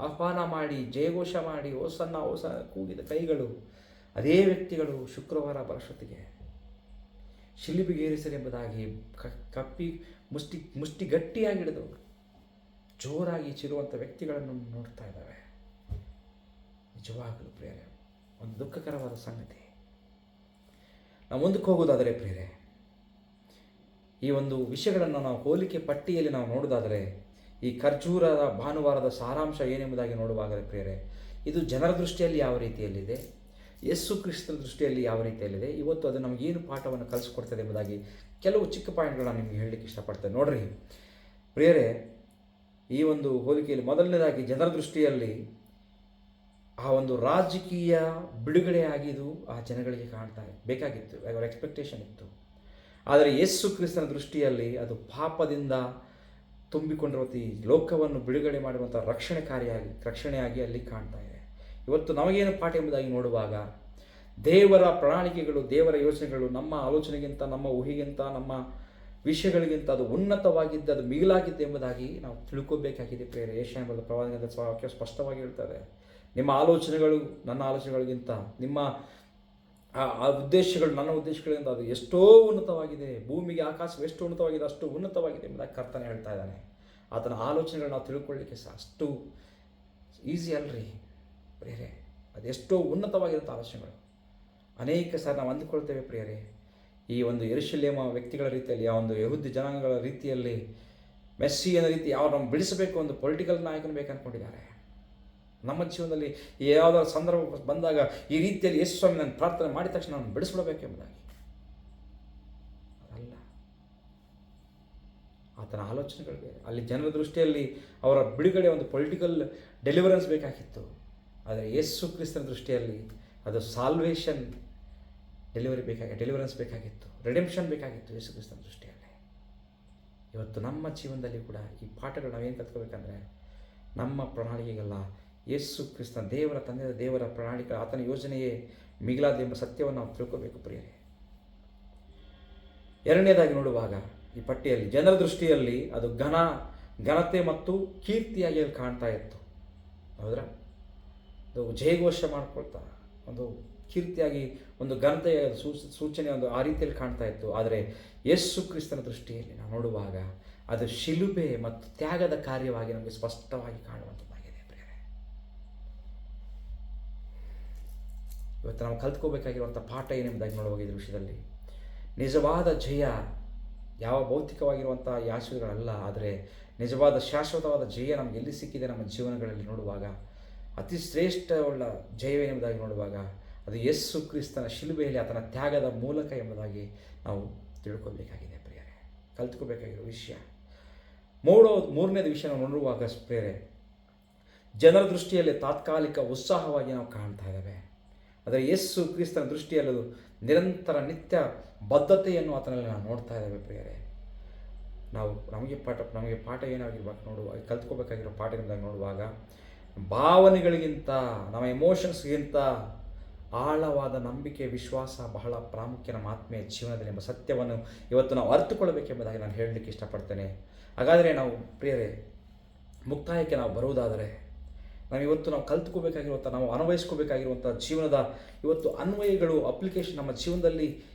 ಆಹ್ವಾನ ಮಾಡಿ ಜಯಘೋಷ ಮಾಡಿ ಓಸನ್ನ ಕೂಗಿದ ಕೈಗಳು, ಅದೇ ವ್ಯಕ್ತಿಗಳು ಶುಕ್ರವಾರ ಬರೋಷ್ಟೊತ್ತಿಗೆ ಶಿಲುಬೆಗೇರಿಸಲೆಂಬುದಾಗಿ ಕಪ್ಪಿ ಮುಷ್ಟಿ ಗಟ್ಟಿಯಾಗಿ ಹಿಡಿದು ಜೋರಾಗಿ ಚಿರುವಂಥ ವ್ಯಕ್ತಿಗಳನ್ನು ನೋಡ್ತಾ ಇದ್ದಾವೆ. ನಿಜವಾಗಲೂ ಪ್ರಿಯರೇ, ಒಂದು ದುಃಖಕರವಾದ ಸಂಗತಿ. ನಾವು ಮುಂದಕ್ಕೆ ಹೋಗೋದಾದರೆ ಪ್ರಿಯರೇ, ಈ ಒಂದು ವಿಷಯಗಳನ್ನು ನಾವು ಹೋಲಿಕೆ ಪಟ್ಟಿಯಲ್ಲಿ ನಾವು ನೋಡೋದಾದರೆ ಈ ಖರ್ಜೂರದ ಭಾನುವಾರದ ಸಾರಾಂಶ ಏನೆಂಬುದಾಗಿ ನೋಡುವಾಗ ಪ್ರಿಯರೇ, ಇದು ಜನರ ದೃಷ್ಟಿಯಲ್ಲಿ ಯಾವ ರೀತಿಯಲ್ಲಿದೆ, ಯೇಸು ಕ್ರಿಸ್ತನ ದೃಷ್ಟಿಯಲ್ಲಿ ಯಾವ ರೀತಿಯಲ್ಲಿದೆ, ಇವತ್ತು ಅದು ನಮಗೇನು ಪಾಠವನ್ನು ಕಲಿಸ್ಕೊಡ್ತದೆ ಎಂಬುದಾಗಿ ಕೆಲವು ಚಿಕ್ಕ ಪಾಯಿಂಟ್ಗಳನ್ನ ನಿಮಗೆ ಹೇಳಲಿಕ್ಕೆ ಇಷ್ಟಪಡ್ತೇನೆ. ನೋಡ್ರಿ ಪ್ರಿಯರೇ, ಈ ಒಂದು ಹೋಲಿಕೆಯಲ್ಲಿ ಮೊದಲನೇದಾಗಿ ಜನರ ದೃಷ್ಟಿಯಲ್ಲಿ ಆ ಒಂದು ರಾಜಕೀಯ ಬಿಡುಗಡೆ ಆಗಿದ್ದು ಆ ಜನಗಳಿಗೆ ಬೇಕಾಗಿತ್ತು, ಅವರ ಎಕ್ಸ್ಪೆಕ್ಟೇಷನ್ ಇತ್ತು. ಆದರೆ ಯೇಸು ಕ್ರಿಸ್ತನ ದೃಷ್ಟಿಯಲ್ಲಿ ಅದು ಪಾಪದಿಂದ ತುಂಬಿಕೊಂಡಿರುವ ಈ ಲೋಕವನ್ನು ಬಿಡುಗಡೆ ಮಾಡುವಂಥ ರಕ್ಷಣೆಯಾಗಿ ಅಲ್ಲಿ ಕಾಣ್ತಾ ಇದೆ. ಇವತ್ತು ನಮಗೇನು ಪಾಠ ಎಂಬುದಾಗಿ ನೋಡುವಾಗ ದೇವರ ಪ್ರಣಾಳಿಕೆಗಳು, ದೇವರ ಯೋಚನೆಗಳು ನಮ್ಮ ಆಲೋಚನೆಗಿಂತ, ನಮ್ಮ ಊಹೆಗಿಂತ, ನಮ್ಮ ವಿಷಯಗಳಿಗಿಂತ ಅದು ಉನ್ನತವಾಗಿದ್ದು, ಅದು ಮಿಗಿಲಾಗಿದ್ದು ಎಂಬುದಾಗಿ ನಾವು ತಿಳ್ಕೋಬೇಕಾಗಿದೆ ಪ್ರಿಯರೇ. ಯೆಶಾಯನ ಪ್ರವಾದನೆಯಿಂದ ವಾಕ್ಯ ಸ್ಪಷ್ಟವಾಗಿ ಹೇಳ್ತಾರೆ, ನಿಮ್ಮ ಆಲೋಚನೆಗಳು ನನ್ನ ಆಲೋಚನೆಗಳಿಗಿಂತ, ನಿಮ್ಮ ಆ ಉದ್ದೇಶಗಳು ನನ್ನ ಉದ್ದೇಶಗಳಿಗಿಂತ ಅದು ಎಷ್ಟೋ ಉನ್ನತವಾಗಿದೆ, ಭೂಮಿಗೆ ಆಕಾಶ ಎಷ್ಟು ಉನ್ನತವಾಗಿದೆ ಅಷ್ಟು ಉನ್ನತವಾಗಿದೆ ಎಂಬುದಾಗಿ ಕರ್ತನೆ ಹೇಳ್ತಾ ಇದ್ದಾನೆ. ಆತನ ಆಲೋಚನೆಗಳು ನಾವು ತಿಳ್ಕೊಳ್ಳಿಕ್ಕೆ ಅಷ್ಟು ಈಸಿ ಅಲ್ರಿ ಪ್ರಿಯರೇ, ಅದೆಷ್ಟೋ ಉನ್ನತವಾಗಿರುವಂಥ ಆಲೋಚನೆಗಳು. ಅನೇಕ ಸಾರಿ ನಾವು ಅಂದುಕೊಳ್ತೇವೆ ಪ್ರಿಯರೇ, ಈ ಒಂದು ಯೆರೂಸಲೇಮ ವ್ಯಕ್ತಿಗಳ ರೀತಿಯಲ್ಲಿ, ಆ ಒಂದು ಯಹೂದಿ ಜನಾಂಗಗಳ ರೀತಿಯಲ್ಲಿ ಮೆಸ್ಸಿಯನ ರೀತಿ ಯಾವ ನಮ್ಮ ಬಿಡಿಸಬೇಕು, ಒಂದು ಪೊಲಿಟಿಕಲ್ ನಾಯಕನ ಬೇಕು ಅಂದ್ಕೊಂಡಿದ್ದಾರೆ. ನಮ್ಮ ಜೀವನದಲ್ಲಿ ಯಾವುದಾದ್ರು ಸಂದರ್ಭ ಬಂದಾಗ ಈ ರೀತಿಯಲ್ಲಿ ಯೇಸು ಸ್ವಾಮಿ ನಾನು ಪ್ರಾರ್ಥನೆ ಮಾಡಿದ ತಕ್ಷಣ ನಾನು ಬಿಡಿಸ್ಬಿಡಬೇಕೆಂಬುದಾಗಿ ಅದಲ್ಲ. ಆತನ ಆಲೋಚನೆಗಳು ಬೇರೆ. ಅಲ್ಲಿ ಜನರ ದೃಷ್ಟಿಯಲ್ಲಿ ಅವರ ಬಿಡುಗಡೆ, ಒಂದು ಪೊಲಿಟಿಕಲ್ ಡೆಲಿವರೆನ್ಸ್ ಬೇಕಾಗಿತ್ತು. ಆದರೆ ಯೇಸು ಕ್ರಿಸ್ತನ ದೃಷ್ಟಿಯಲ್ಲಿ ಅದು ಸಾಲ್ವೇಷನ್ ಡೆಲಿವರೆನ್ಸ್ ಬೇಕಾಗಿತ್ತು, ರಿಡೆಂಪ್ಷನ್ ಬೇಕಾಗಿತ್ತು ಯೇಸು ಕ್ರಿಸ್ತನ ದೃಷ್ಟಿಯಲ್ಲಿ. ಇವತ್ತು ನಮ್ಮ ಜೀವನದಲ್ಲಿ ಕೂಡ ಈ ಪಾಠಗಳು ನಾವೇನು ಕಲ್ತ್ಕೋಬೇಕಂದ್ರೆ, ನಮ್ಮ ಪ್ರಣಾಳಿಕೆಗಲ್ಲ, ಯೇಸು ಕ್ರಿಸ್ತನ ದೇವರ ತಂದೆಯ ದೇವರ ಪ್ರಣಾಳಿಕೆ, ಆತನ ಯೋಜನೆಯೇ ಮಿಗಿಲಾದ ಎಂಬ ಸತ್ಯವನ್ನು ನಾವು ತಿಳ್ಕೋಬೇಕು ಪ್ರಿಯರೇ. ಎರಡನೇದಾಗಿ ನೋಡುವಾಗ ಈ ಪಟ್ಟಿಯಲ್ಲಿ ಜನರ ದೃಷ್ಟಿಯಲ್ಲಿ ಅದು ಘನತೆ ಮತ್ತು ಕೀರ್ತಿಯಾಗಿ ಅಲ್ಲಿ ಕಾಣ್ತಾ ಇತ್ತು. ಹೌದ್ರಾ? ಅದು ಜಯಘೋಷ ಮಾಡ್ಕೊಳ್ತಾ ಒಂದು ಕೀರ್ತಿಯಾಗಿ, ಒಂದು ಘನತೆಯ ಸೂಚನೆ ಒಂದು ಆ ರೀತಿಯಲ್ಲಿ ಕಾಣ್ತಾ ಇತ್ತು. ಆದರೆ ಯೇಸು ಕ್ರಿಸ್ತನ ದೃಷ್ಟಿಯಲ್ಲಿ ನಾವು ನೋಡುವಾಗ ಅದು ಶಿಲುಬೆ ಮತ್ತು ತ್ಯಾಗದ ಕಾರ್ಯವಾಗಿ ನಮಗೆ ಸ್ಪಷ್ಟವಾಗಿ ಕಾಣುವಂಥದ್ದಾಗಿದೆ ಪ್ರಿಯರೇ. ಇವತ್ತು ನಾವು ಕಲ್ತ್ಕೋಬೇಕಾಗಿರುವಂಥ ಪಾಠ ಏನೆಂಬುದಾಗಿ ನೋಡುವಾಗ ಇದ್ರ ವಿಷಯದಲ್ಲಿ ನಿಜವಾದ ಜಯ ಯಾವ ಭೌತಿಕವಾಗಿರುವಂಥ ಆಶೀರ್ವಾದಗಳಲ್ಲ, ಆದರೆ ನಿಜವಾದ ಶಾಶ್ವತವಾದ ಜಯ ನಮಗೆ ಎಲ್ಲಿ ಸಿಕ್ಕಿದೆ ನಮ್ಮ ಜೀವನಗಳಲ್ಲಿ ನೋಡುವಾಗ, ಅತಿ ಶ್ರೇಷ್ಠವುಳ್ಳ ಜಯವೇನೆಂಬುದಾಗಿ ನೋಡುವಾಗ ಅದು ಯೇಸು ಕ್ರಿಸ್ತನ ಶಿಲುಬೆಯಲ್ಲಿ ಆತನ ತ್ಯಾಗದ ಮೂಲಕ ಎಂಬುದಾಗಿ ನಾವು ತಿಳ್ಕೊಬೇಕಾಗಿದೆ ಪ್ರಿಯರೇ, ಕಲ್ತ್ಕೋಬೇಕಾಗಿರೋ ವಿಷಯ. ಮೂರನೇದು ವಿಷಯ ನಾವು ನೋಡುವಾಗ ಪ್ರಿಯರೇ, ಜನರ ದೃಷ್ಟಿಯಲ್ಲಿ ತಾತ್ಕಾಲಿಕ ಉತ್ಸಾಹವಾಗಿ ನಾವು ಕಾಣ್ತಾ ಇದ್ದೇವೆ. ಆದರೆ ಯೇಸು ಕ್ರಿಸ್ತನ ದೃಷ್ಟಿಯಲ್ಲೂ ನಿರಂತರ ನಿತ್ಯ ಬದ್ಧತೆಯನ್ನು ಆತನಲ್ಲಿ ನಾವು ನೋಡ್ತಾ ಇದ್ದೇವೆ ಪ್ರಿಯರೇ. ನಮಗೆ ಪಾಠ ಏನಾಗಿರ್ಬೇಕು ನೋಡುವ, ಕಲ್ತ್ಕೋಬೇಕಾಗಿರೋ ಪಾಠ ಎಂಬುದಾಗಿ ನೋಡುವಾಗ ಭಾವನೆಗಳಿಗಿಂತ, ನಮ್ಮ ಎಮೋಷನ್ಸ್ಗಿಂತ ಆಳವಾದ ನಂಬಿಕೆ, ವಿಶ್ವಾಸ ಬಹಳ ಪ್ರಾಮುಖ್ಯ ನಮ್ಮ ಆತ್ಮೀಯ ಜೀವನದಲ್ಲಿ ಎಂಬ ಸತ್ಯವನ್ನು ಇವತ್ತು ನಾವು ಅರ್ಥಕೊಳ್ಳಬೇಕೆಂಬುದಾಗಿ ನಾನು ಹೇಳಲಿಕ್ಕೆ ಇಷ್ಟಪಡ್ತೇನೆ. ಹಾಗಾದರೆ ನಾವು ಪ್ರಿಯರೇ ಮುಕ್ತಾಯಕ್ಕೆ ನಾವು ಬರುವುದಾದರೆ ನಾವು ಕಲ್ತ್ಕೋಬೇಕಾಗಿರುವಂಥ, ನಾವು ಅನ್ವಯಿಸ್ಕೋಬೇಕಾಗಿರುವಂಥ ಜೀವನದ ಇವತ್ತು ಅನ್ವಯಗಳು, ಅಪ್ಲಿಕೇಶನ್ ನಮ್ಮ ಜೀವನದಲ್ಲಿ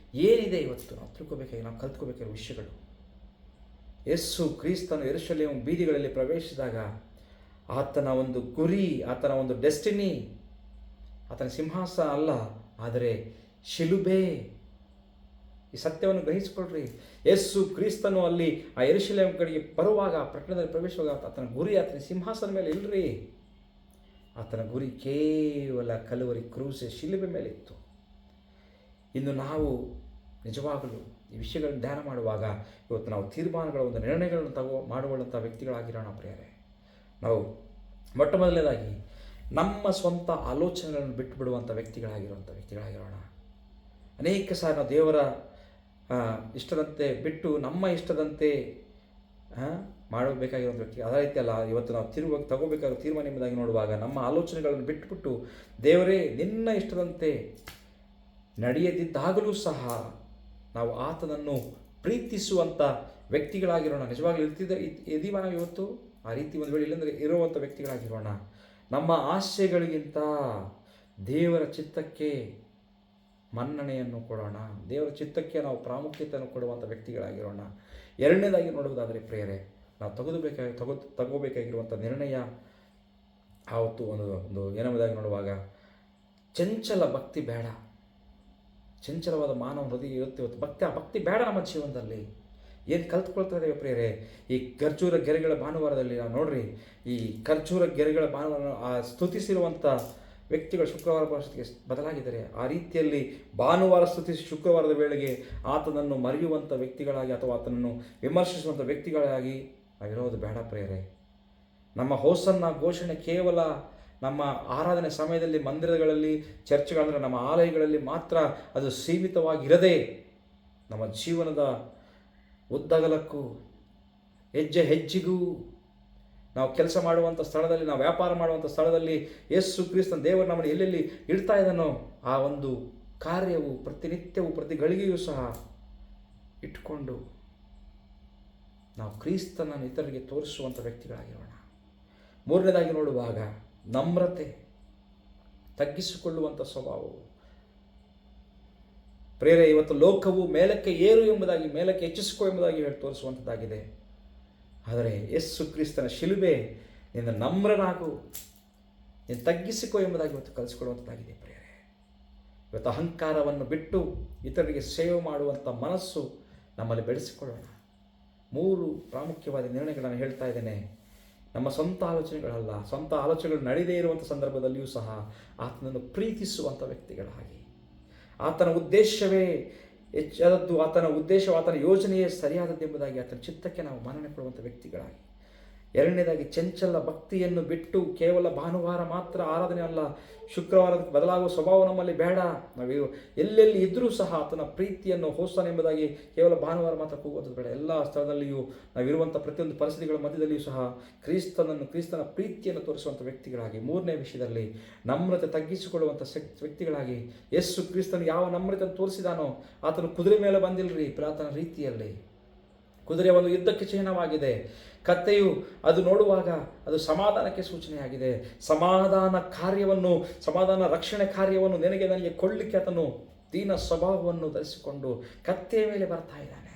ಏನಿದೆ ಇವತ್ತು ನಾವು ಕಲ್ತ್ಕೋಬೇಕಾಗಿರೋ ವಿಷಯಗಳು. ಯೇಸು ಕ್ರಿಸ್ತನು ಯೆರೂಸಲೇಮ್ ಬೀದಿಗಳಲ್ಲಿ ಪ್ರವೇಶಿಸಿದಾಗ ಆತನ ಒಂದು ಗುರಿ, ಆತನ ಒಂದು ಡೆಸ್ಟಿನಿ, ಆತನ ಸಿಂಹಾಸನ ಅಲ್ಲ, ಆದರೆ ಶಿಲುಬೆ. ಈ ಸತ್ಯವನ್ನು ಗ್ರಹಿಸಿಕೊಳ್ರಿ. ಯೇಸು ಕ್ರಿಸ್ತನು ಅಲ್ಲಿ ಆ ಯೆರೂಸಲೇಮ್ ಕಡೆಗೆ ಬರುವಾಗ, ಪಟ್ಟಣದಲ್ಲಿ ಪ್ರವೇಶಿಸುವಾಗ ಆತನ ಗುರಿ ಆತನ ಸಿಂಹಾಸನ ಮೇಲೆ ಇಲ್ಲರಿ. ಆತನ ಗುರಿ ಕೇವಲ ಕಲವರಿ ಕ್ರೂಸೆ ಶಿಲುಬೆ ಮೇಲೆ ಇತ್ತು. ಇನ್ನು ನಾವು ನಿಜವಾಗಲೂ ಈ ವಿಷಯಗಳನ್ನು ಧ್ಯಾನ ಮಾಡುವಾಗ ಇವತ್ತು ನಾವು ತೀರ್ಮಾನಗಳ ಒಂದು ನಿರ್ಣಯಗಳನ್ನು ಮಾಡುವಂಥ ವ್ಯಕ್ತಿಗಳಾಗಿರೋಣ ಪ್ರಿಯರೇ. ನಾವು ಮೊಟ್ಟ ಮೊದಲನೇದಾಗಿ ನಮ್ಮ ಸ್ವಂತ ಆಲೋಚನೆಗಳನ್ನು ಬಿಟ್ಟು ಬಿಡುವಂಥ ವ್ಯಕ್ತಿಗಳಾಗಿರೋಣ. ಅನೇಕ ಸಾರಿ ನಾವು ದೇವರ ಇಷ್ಟದಂತೆ ಬಿಟ್ಟು ನಮ್ಮ ಇಷ್ಟದಂತೆ ಮಾಡಬೇಕಾಗಿರೋ ವ್ಯಕ್ತಿ. ಅದೇ ರೀತಿ ಅಲ್ಲ, ಇವತ್ತು ನಾವು ತಗೋಬೇಕಾಗಿರೋ ತೀರ್ಮಾನ ಎಂಬುದಾಗಿ ನೋಡುವಾಗ ನಮ್ಮ ಆಲೋಚನೆಗಳನ್ನು ಬಿಟ್ಟುಬಿಟ್ಟು ದೇವರೇ ನಿನ್ನ ಇಷ್ಟದಂತೆ ನಡೆಯದಿದ್ದಾಗಲೂ ಸಹ ನಾವು ಆತನನ್ನು ಪ್ರೀತಿಸುವಂಥ ವ್ಯಕ್ತಿಗಳಾಗಿರೋಣ. ನಿಜವಾಗ್ಲೂ ಇದೀವ ನಾವು ಇವತ್ತು ಆ ರೀತಿ ಒಂದು ವೇಳೆ ಇಲ್ಲಂದರೆ ಇರುವಂಥ ವ್ಯಕ್ತಿಗಳಾಗಿರೋಣ. ನಮ್ಮ ಆಸೆಗಳಿಗಿಂತ ದೇವರ ಚಿತ್ತಕ್ಕೆ ಮನ್ನಣೆಯನ್ನು ಕೊಡೋಣ. ದೇವರ ಚಿತ್ತಕ್ಕೆ ನಾವು ಪ್ರಾಮುಖ್ಯತೆಯನ್ನು ಕೊಡುವಂಥ ವ್ಯಕ್ತಿಗಳಾಗಿರೋಣ. ಎರಡನೇದಾಗಿ ನೋಡುವುದಾದರೆ ಪ್ರಿಯರೇ, ನಾವು ತಗೋಬೇಕಾಗಿರುವಂಥ ನಿರ್ಣಯ ಆವತ್ತು ಒಂದು ಏನೆಂಬುದಾಗಿ ನೋಡುವಾಗ, ಚಂಚಲ ಭಕ್ತಿ ಬೇಡ. ಚಂಚಲವಾದ ಮಾನವ ಹೃದಯ ಇವತ್ತು ಭಕ್ತಿ ಬೇಡ ನಮ್ಮ ಜೀವನದಲ್ಲಿ. ಏನು ಕಲ್ತ್ಕೊಳ್ತಾ ಇದ್ದೇವೆ ಪ್ರಿಯರೇ? ಈ ಖರ್ಜೂರ ಗೆರೆಗಳ ಭಾನುವಾರದಲ್ಲಿ ನಾವು ನೋಡ್ರಿ, ಈ ಖರ್ಜೂರ ಗೆರೆಗಳ ಭಾನುವಾರ ಸ್ತುತಿಸಿರುವಂಥ ವ್ಯಕ್ತಿಗಳು ಶುಕ್ರವಾರ ಭಾಷೆಗೆ ಬದಲಾಗಿದ್ದಾರೆ. ಆ ರೀತಿಯಲ್ಲಿ ಭಾನುವಾರ ಸ್ತುತಿಸಿ ಶುಕ್ರವಾರದ ವೇಳೆಗೆ ಆತನನ್ನು ಮರೆಯುವಂಥ ವ್ಯಕ್ತಿಗಳಾಗಿ ಅಥವಾ ಆತನನ್ನು ವಿಮರ್ಶಿಸುವಂಥ ವ್ಯಕ್ತಿಗಳಾಗಿ ನಾವಿರೋದು ಬೇಡ ಪ್ರಿಯರೇ. ನಮ್ಮ ಹೋಸನ್ನ ಘೋಷಣೆ ಕೇವಲ ನಮ್ಮ ಆರಾಧನೆ ಸಮಯದಲ್ಲಿ ಮಂದಿರಗಳಲ್ಲಿ, ಚರ್ಚ್ಗಳಂದರೆ ನಮ್ಮ ಆಲಯಗಳಲ್ಲಿ ಮಾತ್ರ ಅದು ಸೀಮಿತವಾಗಿರದೆ ನಮ್ಮ ಜೀವನದ ಉದ್ದಗಲಕ್ಕೂ ಹೆಜ್ಜೆ ಹೆಜ್ಜೆಗೂ ನಾವು ಕೆಲಸ ಮಾಡುವಂಥ ಸ್ಥಳದಲ್ಲಿ, ನಾವು ವ್ಯಾಪಾರ ಮಾಡುವಂಥ ಸ್ಥಳದಲ್ಲಿ ಯೇಸು ಕ್ರಿಸ್ತನ ದೇವರು ನಮ್ಮನ್ನು ಎಲ್ಲೆಲ್ಲಿ ಇಡ್ತಾ ಇದ್ದಾನೋ ಆ ಒಂದು ಕಾರ್ಯವು ಪ್ರತಿನಿತ್ಯವೂ ಪ್ರತಿ ಗಳಿಗೆಯೂ ಸಹ ಇಟ್ಕೊಂಡು ನಾವು ಕ್ರಿಸ್ತನನ್ನು ಇತರರಿಗೆ ತೋರಿಸುವಂಥ ವ್ಯಕ್ತಿಗಳಾಗಿರೋಣ. ಮೂರನೇದಾಗಿ ನೋಡುವಾಗ ನಮ್ರತೆ, ತಗ್ಗಿಸಿಕೊಳ್ಳುವಂಥ ಸ್ವಭಾವವು. ಪ್ರೇರೆ, ಇವತ್ತು ಲೋಕವು ಮೇಲಕ್ಕೆ ಏರು ಎಂಬುದಾಗಿ, ಮೇಲಕ್ಕೆ ಹೆಚ್ಚಿಸಿಕೋ ಎಂಬುದಾಗಿ ಹೇಳಿ ತೋರಿಸುವಂಥದ್ದಾಗಿದೆ. ಆದರೆ ಯೇಸು ಕ್ರಿಸ್ತನ ಶಿಲುಬೆ ನಿನ್ನ ನಮ್ರನಾಗು, ನೀನು ತಗ್ಗಿಸಿಕೋ ಎಂಬುದಾಗಿ ಇವತ್ತು ಕಲಿಸಿಕೊಡುವಂಥದ್ದಾಗಿದೆ ಪ್ರಿಯರೇ. ಇವತ್ತು ಅಹಂಕಾರವನ್ನು ಬಿಟ್ಟು ಇತರರಿಗೆ ಸೇವೆ ಮಾಡುವಂಥ ಮನಸ್ಸು ನಮ್ಮಲ್ಲಿ ಬೆಳೆಸಿಕೊಳ್ಳೋಣ. 3 ಪ್ರಾಮುಖ್ಯವಾದ ನಿರ್ಣಯಗಳನ್ನು ಹೇಳ್ತಾ ಇದ್ದೇನೆ. ನಮ್ಮ ಸ್ವಂತ ಆಲೋಚನೆಗಳಲ್ಲ, ಸ್ವಂತ ಆಲೋಚನೆಗಳು ನಡೆಯದೇ ಇರುವಂಥ ಸಂದರ್ಭದಲ್ಲಿಯೂ ಸಹ ಆತನನ್ನು ಪ್ರೀತಿಸುವಂಥ ವ್ಯಕ್ತಿಗಳಾಗಿ, ಆತನ ಉದ್ದೇಶವೇ ಹೆಚ್ಚಾದದ್ದು, ಆತನ ಉದ್ದೇಶ, ಆತನ ಯೋಜನೆಯೇ ಸರಿಯಾದದ್ದೆಂಬುದಾಗಿ ಆತನ ಚಿತ್ತಕ್ಕೆ ನಾವು ಮನ್ನಣೆ ಕೊಡುವಂಥ ವ್ಯಕ್ತಿಗಳಾಗಿ. ಎರಡನೇದಾಗಿ ಚಂಚಲ ಭಕ್ತಿಯನ್ನು ಬಿಟ್ಟು ಕೇವಲ ಭಾನುವಾರ ಮಾತ್ರ ಆರಾಧನೆ ಅಲ್ಲ, ಶುಕ್ರವಾರದ ಬದಲಾಗುವ ಸ್ವಭಾವ ನಮ್ಮಲ್ಲಿ ಬೇಡ. ನಾವು ಎಲ್ಲೆಲ್ಲಿ ಇದ್ದರೂ ಸಹ ಆತನ ಪ್ರೀತಿಯನ್ನು ಹೋಸ್ತಾನೆ ಎಂಬುದಾಗಿ ಕೇವಲ ಭಾನುವಾರ ಮಾತ್ರ ಕೂಗುವಂಥದ್ದು ಬೇಡ. ಎಲ್ಲ ಸ್ಥಳದಲ್ಲಿಯೂ ನಾವಿರುವಂಥ ಪ್ರತಿಯೊಂದು ಪರಿಸ್ಥಿತಿಗಳ ಮಧ್ಯದಲ್ಲಿಯೂ ಸಹ ಕ್ರಿಸ್ತನ ಪ್ರೀತಿಯನ್ನು ತೋರಿಸುವಂಥ ವ್ಯಕ್ತಿಗಳಾಗಿ. ಮೂರನೇ ವಿಷಯದಲ್ಲಿ ನಮ್ರತೆ, ತಗ್ಗಿಸಿಕೊಳ್ಳುವಂಥ ವ್ಯಕ್ತಿಗಳಾಗಿ. ಯೇಸು ಕ್ರಿಸ್ತನು ಯಾವ ನಮ್ರತೆಯನ್ನು ತೋರಿಸಿದಾನೋ, ಆತನು ಕುದುರೆ ಮೇಲೆ ಬಂದಿಲ್ಲರಿ, ಪ್ರಾರ್ಥನ ರೀತಿಯಲ್ಲಿ. ಕುದುರೆ ಒಂದು ಯುದ್ಧಕ್ಕೆ ಚಿಹ್ನವಾಗಿದೆ. ಕತ್ತೆಯು ಅದು ನೋಡುವಾಗ ಅದು ಸಮಾಧಾನಕ್ಕೆ ಸೂಚನೆಯಾಗಿದೆ. ಸಮಾಧಾನ ರಕ್ಷಣೆ ಕಾರ್ಯವನ್ನು ನನಗೆ ಕೊಳ್ಳಿಕ್ಕೆ ಆತನು ದೀನ ಸ್ವಭಾವವನ್ನು ಧರಿಸಿಕೊಂಡು ಕತ್ತೆಯ ಮೇಲೆ ಬರ್ತಾ ಇದ್ದಾನೆ.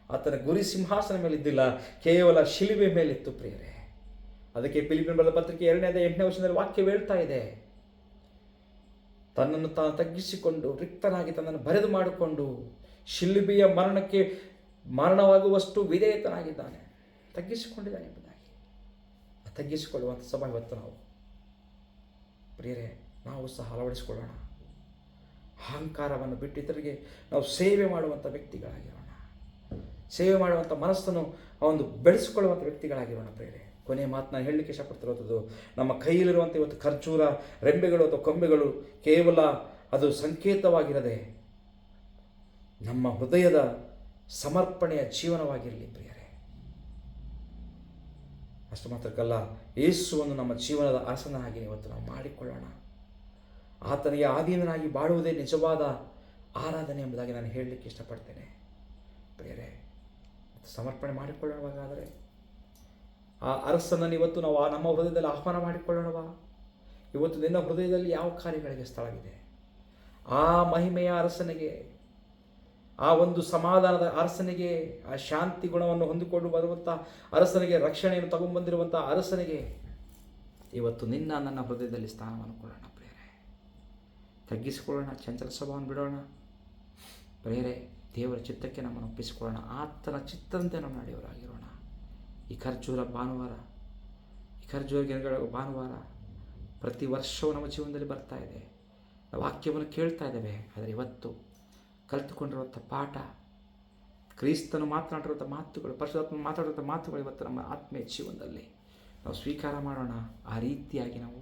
ಆತನ ಗುರಿ ಸಿಂಹಾಸನ ಮೇಲಿದ್ದಿಲ್ಲ, ಕೇವಲ ಶಿಲುಬೆ ಮೇಲಿತ್ತು ಪ್ರಿಯರೇ. ಅದಕ್ಕೆ ಫಿಲಿಪ್ಪಿಯರ ಬರೆದ ಪತ್ರಿಕೆ 2:8 ವಚನದಲ್ಲಿ ವಾಕ್ಯ ಹೇಳ್ತಾ ಇದೆ, ತನ್ನನ್ನು ತಾನು ತಗ್ಗಿಸಿಕೊಂಡು ರಿಕ್ತನಾಗಿ ತನ್ನನ್ನು ಬರೆದು ಮಾಡಿಕೊಂಡು ಶಿಲುಬೆಯ ಮರಣವಾಗುವಷ್ಟು ವಿಧೇಯತನಾಗಿದ್ದಾನೆ, ತಗ್ಗಿಸಿಕೊಂಡಿದ್ದಾನೆ ಎಂಬುದಾಗಿ. ತಗ್ಗಿಸಿಕೊಳ್ಳುವಂಥ ಸಭಾ ಇವತ್ತು ನಾವು ಪ್ರಿಯರೇ ನಾವು ಸಹ ಅಳವಡಿಸಿಕೊಳ್ಳೋಣ. ಅಹಂಕಾರವನ್ನು ಬಿಟ್ಟು ಇತರಿಗೆ ನಾವು ಸೇವೆ ಮಾಡುವಂಥ ವ್ಯಕ್ತಿಗಳಾಗಿರೋಣ. ಸೇವೆ ಮಾಡುವಂಥ ಮನಸ್ಸನ್ನು ಒಂದು ಬೆಳೆಸಿಕೊಳ್ಳುವಂಥ ವ್ಯಕ್ತಿಗಳಾಗಿರೋಣ ಪ್ರಿಯರೇ. ಕೊನೆಯ ಮಾತನ್ನ ಹೇಳಲಿಕ್ಕೆ ಇಷ್ಟಪಡ್ತಿರೋದು, ನಮ್ಮ ಕೈಯಲ್ಲಿರುವಂಥ ಇವತ್ತು ಖರ್ಜೂರ ರೆಂಬೆಗಳು ಅಥವಾ ಕೊಂಬೆಗಳು ಕೇವಲ ಅದು ಸಂಕೇತವಾಗಿರದೆ ನಮ್ಮ ಹೃದಯದ ಸಮರ್ಪಣೆಯ ಜೀವನವಾಗಿರಲಿ ಪ್ರಿಯರೇ. ಅಷ್ಟು ಮಾತ್ರಕ್ಕಲ್ಲ, ಯೇಸುವನ್ನು ನಮ್ಮ ಜೀವನದ ಅರಸನಾಗಿ ಇವತ್ತು ನಾವು ಮಾಡಿಕೊಳ್ಳೋಣ. ಆತನಿಗೆ ಆಧೀನನಾಗಿ ಬಾಳುವುದೇ ನಿಜವಾದ ಆರಾಧನೆ ಎಂಬುದಾಗಿ ನಾನು ಹೇಳಲಿಕ್ಕೆ ಇಷ್ಟಪಡ್ತೇನೆ ಪ್ರಿಯರೇ. ಸಮರ್ಪಣೆ ಮಾಡಿಕೊಳ್ಳೋಣವಾಗಾದರೆ ಆ ಅರಸನನ್ನು ಇವತ್ತು ನಾವು ನಮ್ಮ ಹೃದಯದಲ್ಲಿ ಆಹ್ವಾನ ಮಾಡಿಕೊಳ್ಳೋಣವಾ? ಇವತ್ತು ನಿನ್ನ ಹೃದಯದಲ್ಲಿ ಯಾವ ಕಾರ್ಯಗಳಿಗೆ ಸ್ಥಳವಿದೆ? ಆ ಮಹಿಮೆಯ ಅರಸನಿಗೆ, ಆ ಒಂದು ಸಮಾಧಾನದ ಅರಸನಿಗೆ, ಆ ಶಾಂತಿ ಗುಣವನ್ನು ಹೊಂದಿಕೊಂಡು ಬರುವಂಥ ಅರಸನಿಗೆ, ರಕ್ಷಣೆಯನ್ನು ತಗೊಂಡ್ಬಂದಿರುವಂಥ ಅರಸನಿಗೆ ಇವತ್ತು ನಿನ್ನ ನನ್ನ ಹೃದಯದಲ್ಲಿ ಸ್ಥಾನವನ್ನು ಕೊಡೋಣ ಪ್ರಿಯರೇ. ತಗ್ಗಿಸಿಕೊಳ್ಳೋಣ, ಚಂಚಲ ಸ್ವಭಾವವನ್ನು ಬಿಡೋಣ ಪ್ರಿಯರೇ. ದೇವರ ಚಿತ್ತಕ್ಕೆ ನಮ್ಮನ್ನು ಒಪ್ಪಿಸಿಕೊಳ್ಳೋಣ. ಆತನ ಚಿತ್ತದಂತೆ ನಾವು ನಡೆಯವರಾಗಿರೋಣ. ಈ ಖರ್ಜೂರ ಗಿಡಗಳ ಭಾನುವಾರ ಪ್ರತಿ ವರ್ಷವೂ ನಮ್ಮ ಜೀವನದಲ್ಲಿ ಬರ್ತಾ ಇದೆ. ನಾವು ವಾಕ್ಯವನ್ನು ಕೇಳ್ತಾ ಇದ್ದೇವೆ. ಆದರೆ ಇವತ್ತು ಕಲಿತುಕೊಂಡಿರುವಂಥ ಪಾಠ, ಕ್ರಿಸ್ತನು ಮಾತನಾಡಿರುವಂಥ ಮಾತುಗಳು, ಪರಿಶುದ್ಧಾತ್ಮ ಮಾತಾಡಿರುವಂಥ ಮಾತುಗಳು ಇವತ್ತು ನಮ್ಮ ಆತ್ಮೀಯ ಜೀವನದಲ್ಲಿ ನಾವು ಸ್ವೀಕಾರ ಮಾಡೋಣ. ಆ ರೀತಿಯಾಗಿ ನಾವು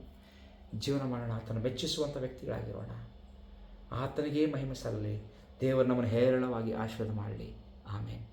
ಜೀವನ ಮಾಡೋಣ. ಆತನ ಮೆಚ್ಚಿಸುವಂಥ ವ್ಯಕ್ತಿಗಳಾಗಿರೋಣ. ಆತನಿಗೇ ಮಹಿಮೆ ಸಲ್ಲಲಿ. ದೇವರು ನಮ್ಮನ್ನು ಹೇರಳವಾಗಿ ಆಶೀರ್ವಾದ ಮಾಡಲಿ. ಆಮೇನ್.